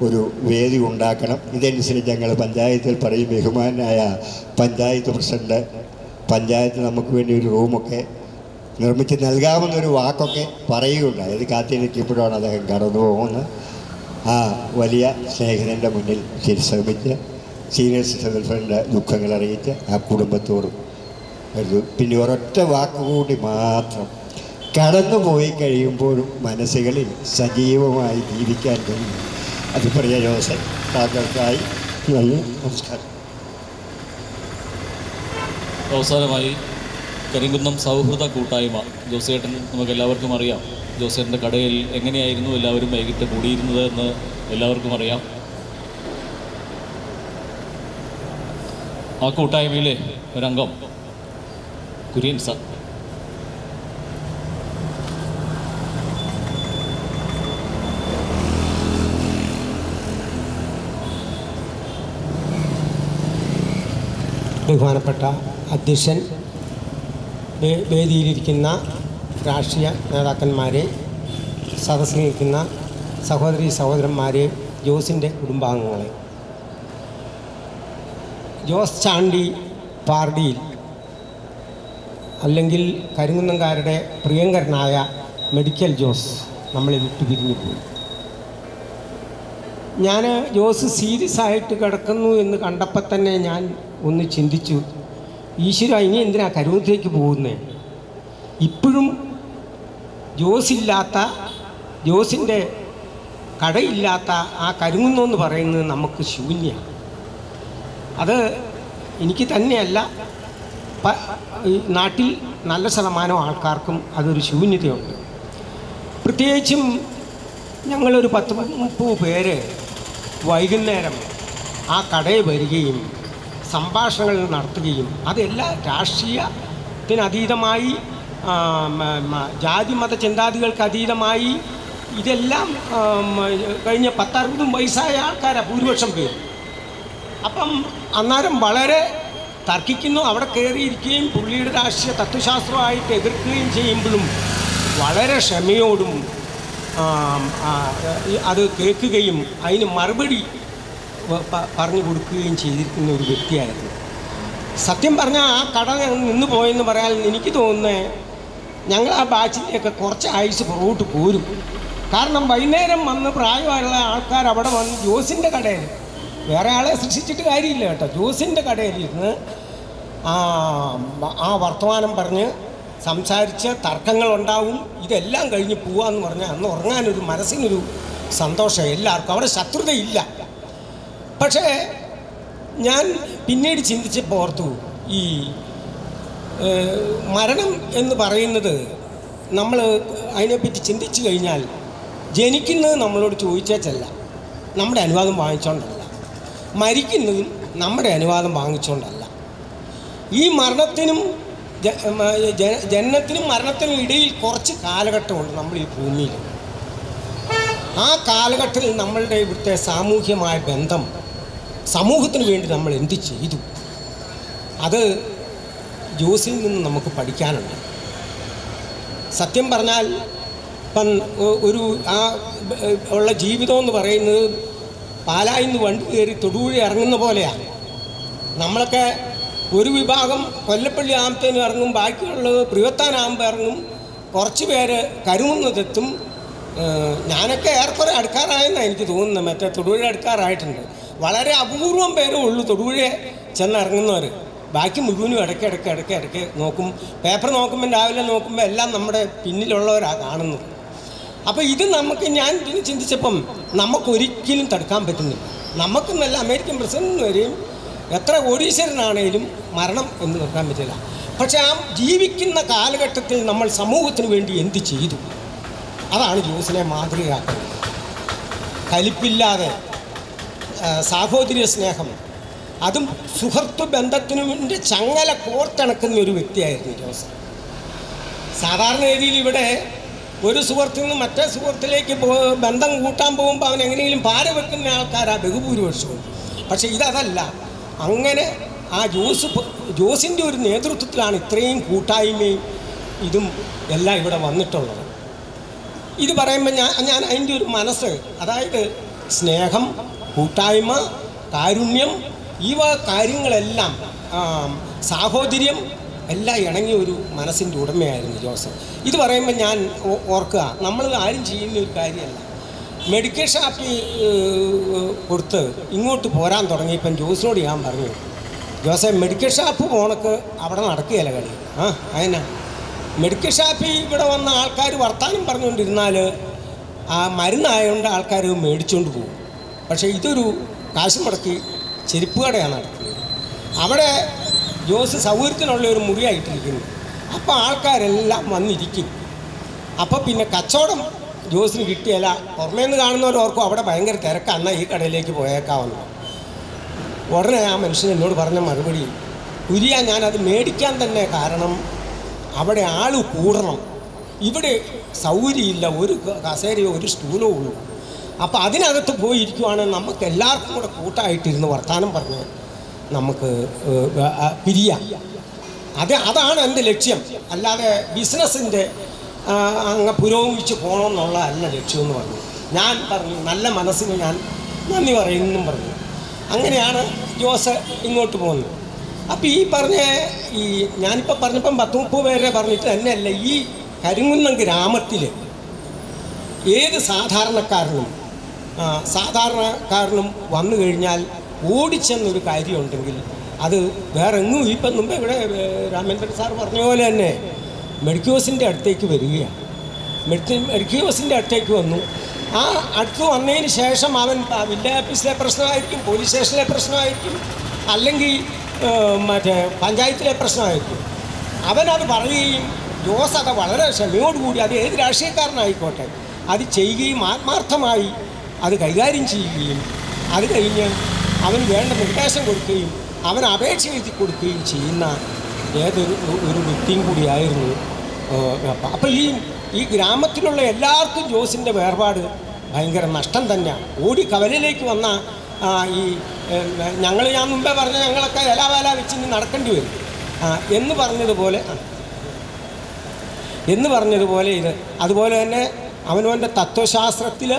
Speaker 15: ഒരു വേദി ഉണ്ടാക്കണം. ഇതനുസരിച്ച് ഞങ്ങൾ പഞ്ചായത്തിൽ പറയും, ബഹുമാനായ പഞ്ചായത്ത് പ്രസിഡന്റ് പഞ്ചായത്ത് നമുക്ക് വേണ്ടി ഒരു റൂമൊക്കെ നിർമ്മിച്ച് നൽകാമെന്നൊരു വാക്കൊക്കെ പറയുകയുണ്ടായി. അത് കാത്തിരിക്കുമ്പോഴാണ് അദ്ദേഹം കടന്നു പോകുന്നത്. ആ വലിയ സ്നേഹിതൻ്റെ മുന്നിൽ ശിരസമിച്ച് സീനിയർ സിറ്റിസൺ വെൽഫെയറിൻ്റെ ദുഃഖങ്ങൾ അറിയിച്ച് ആ കുടുംബത്തോടും പിന്നെ ഒരൊറ്റ വാക്കുകൂടി മാത്രം, കടന്നുപോയി കഴിയുമ്പോഴും മനസ്സുകളിൽ സജീവമായി ജീവിക്കാൻ കഴിയും. അത് പ്രിയ ജോസഫ് താങ്കൾക്കായി നന്ദി, നമസ്കാരം.
Speaker 2: അവസാനമായി കരിങ്കുന്നം സൗഹൃദ കൂട്ടായ്മ. ജോസേട്ടൻ നമുക്കെല്ലാവർക്കും അറിയാം. ജോസേട്ടൻ്റെ കടയിൽ എങ്ങനെയായിരുന്നു എല്ലാവരും വൈകിട്ട് കൂടിയിരുന്നത് എന്ന് എല്ലാവർക്കും അറിയാം. ആ കൂട്ടായ്മയിലെ ഒരംഗം കുര്യൻ സാർ.
Speaker 16: ബഹുമാനപ്പെട്ട അധ്യക്ഷൻ, വേദിയിലിരിക്കുന്ന രാഷ്ട്രീയ നേതാക്കന്മാരെ, സദസ്സിൽ നിൽക്കുന്ന സഹോദരി സഹോദരന്മാരെ, ജോസിൻ്റെ കുടുംബാംഗങ്ങളെ, ജോസ് ചാണ്ടി പാർഡിയിൽ അല്ലെങ്കിൽ കരിങ്കുന്നംകാരുടെ പ്രിയങ്കരനായ മെഡിക്കൽ ജോസ് നമ്മളെ വിട്ടു പിരിഞ്ഞു പോയി. ഞാൻ ജോസ് സീരിയസ് ആയിട്ട് കിടക്കുന്നു എന്ന് കണ്ടപ്പോൾ തന്നെ ഞാൻ ഒന്ന് ചിന്തിച്ചു, ഈശ്വര ഇനി എന്തിനാ കരുവത്തേക്ക് പോകുന്നത്? ഇപ്പോഴും ജോസിൻ്റെ കടയില്ലാത്ത ആ കരിങ്കുന്നെന്ന് പറയുന്നത് നമുക്ക് ശൂന്യമാണ്. അത് എനിക്ക് തന്നെയല്ല, ഈ നാട്ടിൽ നല്ല ശതമാനം ആൾക്കാർക്കും അതൊരു ശൂന്യതയുണ്ട്. പ്രത്യേകിച്ചും ഞങ്ങളൊരു 10-30 പേര് വൈകുന്നേരം ആ കടയിൽ വരികയും സംഭാഷണങ്ങൾ നടത്തുകയും അതെല്ലാം രാഷ്ട്രീയത്തിനതീതമായി, ജാതി മത ചിന്താതികൾക്ക് അതീതമായി ഇതെല്ലാം കഴിഞ്ഞ 10-60 വയസ്സായ ആൾക്കാരാണ് ഭൂരിപക്ഷം പേര്. അപ്പം അന്നേരം വളരെ തർക്കിക്കുന്നു, അവിടെ കയറിയിരിക്കുകയും പുള്ളിയുടെ രാഷ്ട്രീയ തത്വശാസ്ത്രമായിട്ട് എതിർക്കുകയും ചെയ്യുമ്പോഴും വളരെ ക്ഷമയോടും അത് കേൾക്കുകയും അതിന് മറുപടി പറഞ്ഞു കൊടുക്കുകയും ചെയ്തിരിക്കുന്ന ഒരു വ്യക്തിയായിരുന്നു. സത്യം പറഞ്ഞാൽ ആ കട നിന്ന് പോയെന്ന് പറയാൻ എനിക്ക് തോന്നുന്നത് ഞങ്ങൾ ആ ബാച്ചിലേക്ക് കുറച്ച് ആയുസ് പുറകോട്ട് പോരും. കാരണം വൈകുന്നേരം വന്ന് പ്രായമായുള്ള ആൾക്കാർ അവിടെ വന്ന് ജോസിൻ്റെ കടയിൽ, വേറെ ആളെ സൃഷ്ടിച്ചിട്ട് കാര്യമില്ല കേട്ടോ, ജോസിൻ്റെ കടയിലിരുന്ന് ആ വർത്തമാനം പറഞ്ഞ് സംസാരിച്ച് തർക്കങ്ങളുണ്ടാവും. ഇതെല്ലാം കഴിഞ്ഞ് പോവാന്ന് പറഞ്ഞാൽ അന്ന് ഉറങ്ങാനൊരു മനസ്സിനൊരു സന്തോഷം എല്ലാവർക്കും. അവിടെ ശത്രുതയില്ല. പക്ഷേ ഞാൻ പിന്നീട് ചിന്തിച്ചപ്പോൾ ഓർത്തു, ഈ മരണം എന്ന് പറയുന്നത് നമ്മൾ അതിനെപ്പറ്റി ചിന്തിച്ചു കഴിഞ്ഞാൽ ജനിക്കുന്നത് നമ്മളോട് ചോദിച്ചല്ല, നമ്മുടെ അനുവാദം വാങ്ങിച്ചുകൊണ്ടല്ല. മരിക്കുന്നതും നമ്മുടെ അനുവാദം വാങ്ങിച്ചുകൊണ്ടല്ല. ഈ മരണത്തിനും ജനനത്തിനും മരണത്തിനും ഇടയിൽ കുറച്ച് കാലഘട്ടമുണ്ട് നമ്മൾ ഈ ഭൂമിയിൽ. ആ കാലഘട്ടത്തിൽ നമ്മളുടെ ഇവിടുത്തെ സാമൂഹ്യമായ ബന്ധം, സമൂഹത്തിന് വേണ്ടി നമ്മൾ എന്ത് ചെയ്തു, അത് ജോസിൽ നിന്ന് നമുക്ക് പഠിക്കാനുണ്ട്. സത്യം പറഞ്ഞാൽ ഇപ്പം ഒരു ആ ഉള്ള ജീവിതം എന്ന് പറയുന്നത് പാലായിൽ നിന്ന് വണ്ടി കയറി തൊടുപുഴ ഇറങ്ങുന്ന പോലെയാണ്. നമ്മളൊക്കെ ഒരു വിഭാഗം കൊല്ലപ്പള്ളി ആകുമ്പത്തേനും ഇറങ്ങും, ബാക്കിയുള്ളത് പ്രിയത്താനാകുമ്പോൾ ഇറങ്ങും, കുറച്ച് പേര് കരുമുന്നതെത്തും. ഞാനൊക്കെ ഏറെക്കുറെ അടുക്കാറായെന്നാണ് എനിക്ക് തോന്നുന്നത്. മറ്റേ തൊടുപുഴ അടുക്കാറായിട്ടുണ്ട്. വളരെ അപൂർവം പേരേ ഉള്ളൂ തൊടുപുഴ ചെന്നിറങ്ങുന്നവർ. ബാക്കി മുഴുവനും ഇടയ്ക്ക് നോക്കും. പേപ്പർ നോക്കുമ്പോൾ, രാവിലെ നോക്കുമ്പോൾ എല്ലാം നമ്മുടെ പിന്നിലുള്ളവരാണ് കാണുന്നത്. അപ്പോൾ ഇത് നമുക്ക്, ഞാൻ പിന്നെ ചിന്തിച്ചപ്പം നമുക്കൊരിക്കലും തടുക്കാൻ പറ്റുന്നില്ല. നമുക്കെന്നല്ല, അമേരിക്കൻ പ്രസിഡന്റിന് വരെയും എത്ര കോടീശ്വരനാണേലും മരണം എന്ന് നിർത്താൻ പറ്റില്ല. പക്ഷെ ആ ജീവിക്കുന്ന കാലഘട്ടത്തിൽ നമ്മൾ സമൂഹത്തിന് വേണ്ടി എന്ത് ചെയ്തു, അതാണ് ജോസിനെ മാതൃകയാക്കുന്നത്. കലിപ്പില്ലാതെ സാഹോദര്യ സ്നേഹം, അതും സുഹൃത്ത് ബന്ധത്തിനു വേണ്ടി ചങ്ങല കോർത്തിണക്കുന്ന ഒരു വ്യക്തിയായിരുന്നു ജോസ്. സാധാരണ രീതിയിൽ ഇവിടെ ഒരു സുഹൃത്തിൽ നിന്ന് മറ്റേ സുഹൃത്തിലേക്ക് ബന്ധം കൂട്ടാൻ പോകുമ്പോൾ അവൻ എങ്ങനെയെങ്കിലും പാര വെക്കുന്ന ആൾക്കാരാണ് ബഹുഭൂരിപക്ഷവും. പക്ഷേ ഇതല്ല. അങ്ങനെ ആ ജോസിൻ്റെ ഒരു നേതൃത്വത്തിലാണ് ഇത്രയും കൂട്ടായ്മയും ഇതും എല്ലാം ഇവിടെ വന്നിട്ടുള്ളത്. ഇത് പറയുമ്പോൾ ഞാൻ അതിൻ്റെ ഒരു മനസ്സ്, അതായത് സ്നേഹം, കൂട്ടായ്മ, കാരുണ്യം, ഈ കാര്യങ്ങളെല്ലാം, സാഹോദര്യം എല്ലാം ഇണങ്ങിയ ഒരു മനസ്സിൻ്റെ ഉടമയായിരുന്നു ജോസഫ്. ഇത് പറയുമ്പോൾ ഞാൻ ഓർക്കുക, നമ്മൾ ആരും ചെയ്യുന്ന ഒരു കാര്യമല്ല. മെഡിക്കൽ ഷാപ്പിൽ കൊടുത്ത് ഇങ്ങോട്ട് പോരാൻ തുടങ്ങിയപ്പം ജോസിനോട് ഞാൻ പറഞ്ഞു, ജോസെ മെഡിക്കൽ ഷാപ്പ് പോണക്ക് അവിടെ നടക്കുകയല്ല കളി. അതിനാ മെഡിക്കൽ ഷാപ്പിൽ ഇവിടെ വന്ന ആൾക്കാർ വർത്താനം പറഞ്ഞുകൊണ്ടിരുന്നാൽ ആ മരുന്നായതുകൊണ്ട് ആൾക്കാർ മേടിച്ചുകൊണ്ട് പോകും. പക്ഷേ ഇതൊരു കാശ് മുടക്കി ചെരുപ്പ് കടയാണ് നടത്തുന്നത്. അവിടെ ജോസ് സൗകര്യത്തിനുള്ള ഒരു മുറിയായിട്ടിരിക്കുന്നു. അപ്പോൾ ആൾക്കാരെല്ലാം വന്നിരിക്കും. അപ്പോൾ പിന്നെ കച്ചവടം ജോസിന് കിട്ടിയല്ല. പുറമേ നിന്ന് കാണുന്നവരോർക്കും അവിടെ ഭയങ്കര തിരക്കാണ്, ഈ കടയിലേക്ക് പോയേക്കാവുന്നു. ഉടനെ ആ മനുഷ്യൻ എന്നോട് പറഞ്ഞ മറുപടി, കുരിയാ ഞാനത് മേടിക്കാൻ തന്നെ കാരണം അവിടെ ആൾ കൂടണം, ഇവിടെ സൗകര്യമില്ല, ഒരു കസേരയോ ഒരു സ്റ്റൂലോ ഉള്ളൂ. അപ്പോൾ അതിനകത്ത് പോയിരിക്കുവാണെങ്കിൽ നമുക്ക് എല്ലാവർക്കും കൂടെ കൂട്ടായിട്ടിരുന്ന് വർത്തമാനം പറഞ്ഞ് നമുക്ക് പിരിയാം. അതാണ് എൻ്റെ ലക്ഷ്യം. അല്ലാതെ ബിസിനസ്സിൻ്റെ അങ്ങ് പുരോഗമിച്ച് പോകണമെന്നുള്ളതല്ല ലക്ഷ്യമെന്ന് പറഞ്ഞു. ഞാൻ പറഞ്ഞു നല്ല മനസ്സിന് ഞാൻ നന്ദി പറയുമെന്നും പറഞ്ഞു. അങ്ങനെയാണ് ജോസ് ഇങ്ങോട്ട് പോകുന്നത്. അപ്പോൾ ഈ പറഞ്ഞ ഞാനിപ്പോൾ പറഞ്ഞപ്പം 10-30 പേരെ പറഞ്ഞിട്ട് തന്നെയല്ല, ഈ കരിങ്കുന്നം ഗ്രാമത്തിൽ ഏത് സാധാരണക്കാരനും വന്നു കഴിഞ്ഞാൽ ഓടിച്ചെന്നൊരു കാര്യമുണ്ടെങ്കിൽ അത് വേറെ എങ്ങും ഇപ്പം മുമ്പ് ഇവിടെ രാമേന്ദ്രൻ സാർ പറഞ്ഞ പോലെ തന്നെ മെഡിക്കോസിൻ്റെ അടുത്തേക്ക് വരികയാണ്. മെഡിക്കോസിൻ്റെ അടുത്തേക്ക് വന്നു. ആ അടുത്ത് വന്നതിന് ശേഷം അവൻ വില്ലേജ് ഓഫീസിലെ പ്രശ്നമായിരിക്കും, പോലീസ് സ്റ്റേഷനിലെ പ്രശ്നമായിരിക്കും, അല്ലെങ്കിൽ മറ്റേ പഞ്ചായത്തിലെ പ്രശ്നമായിരിക്കും. അവനത് പറയുകയും ജോസ് അത് വളരെ ക്ഷമയോടുകൂടി, അത് ഏത് രാഷ്ട്രീയക്കാരനായിക്കോട്ടെ, അത് ചെയ്യുകയും ആത്മാർത്ഥമായി അത് കൈകാര്യം ചെയ്യുകയും അത് കഴിഞ്ഞ് അവന് വേണ്ട നിർദ്ദേശം കൊടുക്കുകയും അവൻ അപേക്ഷ എഴുതി കൊടുക്കുകയും ചെയ്യുന്ന ഒരു വ്യക്തിയും കൂടിയായിരുന്നു. അപ്പോൾ ഈ ഗ്രാമത്തിലുള്ള എല്ലാവർക്കും ജോസിൻ്റെ വേർപാട് ഭയങ്കര നഷ്ടം തന്നെയാണ്. ഓടി കവലയിലേക്ക് വന്ന ഞാൻ മുമ്പേ പറഞ്ഞ ഞങ്ങളൊക്കെ ഇല വെച്ച് നടക്കേണ്ടി വരും എന്ന് പറഞ്ഞതുപോലെ ഇത് അതുപോലെ തന്നെ അവനവൻ്റെ തത്വശാസ്ത്രത്തിൽ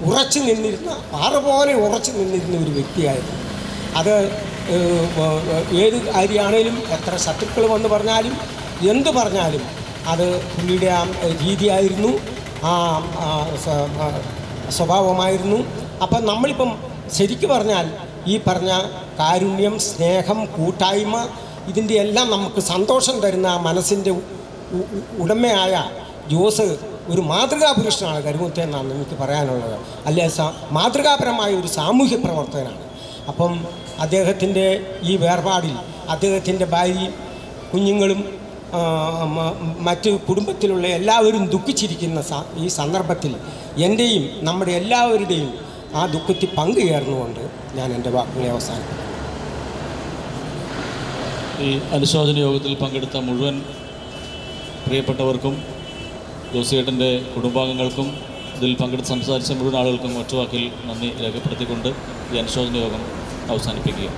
Speaker 16: ഉറച്ചു നിന്നിരുന്ന, പാറ പോലെ ഉറച്ചു നിന്നിരുന്ന ഒരു വ്യക്തിയായിരുന്നു. അത് ഏത് കാര്യമാണേലും എത്ര ശത്രുക്കൾ വന്ന് പറഞ്ഞാലും എന്ത് പറഞ്ഞാലും അത് പുള്ളിയുടെ ആ രീതിയായിരുന്നു, ആ സ്വഭാവമായിരുന്നു. അപ്പം നമ്മളിപ്പം ശരിക്കും പറഞ്ഞാൽ ഈ പറഞ്ഞ കാരുണ്യം, സ്നേഹം, കൂട്ടായ്മ, ഇതിൻ്റെ എല്ലാം നമുക്ക് സന്തോഷം തരുന്ന മനസ്സിൻ്റെ ഉടമയായ ജോസ് ഒരു മാതൃകാ പുരുഷനാണ് കരിങ്കുന്നത്തെ എന്നാണ് എനിക്ക് പറയാനുള്ളത്. അല്ലെ മാതൃകാപരമായ ഒരു സാമൂഹ്യ പ്രവർത്തകനാണ്. അപ്പം അദ്ദേഹത്തിൻ്റെ ഈ വേർപാടിൽ അദ്ദേഹത്തിൻ്റെ ഭാര്യയും കുഞ്ഞുങ്ങളും മറ്റ് കുടുംബത്തിലുള്ള എല്ലാവരും ദുഃഖിച്ചിരിക്കുന്ന ഈ സന്ദർഭത്തിൽ എൻ്റെയും നമ്മുടെ എല്ലാവരുടെയും ആ ദുഃഖത്തിൽ പങ്കുചേർന്നുകൊണ്ട് ഞാൻ എൻ്റെ വാക്കുകളെ അവസാനിപ്പിക്കും.
Speaker 2: ഈ അനുശോചന യോഗത്തിൽ പങ്കെടുത്ത മുഴുവൻ പ്രിയപ്പെട്ടവർക്കും ജോസിയേട്ടൻ്റെ കുടുംബാംഗങ്ങൾക്കും ഇതിൽ പങ്കെടുത്ത് സംസാരിച്ച മുഴുവൻ ആളുകൾക്കും ഒറ്റവാക്കിൽ നന്ദി രേഖപ്പെടുത്തിക്കൊണ്ട് ഈ അനുശോചന യോഗം അവസാനിപ്പിക്കുക.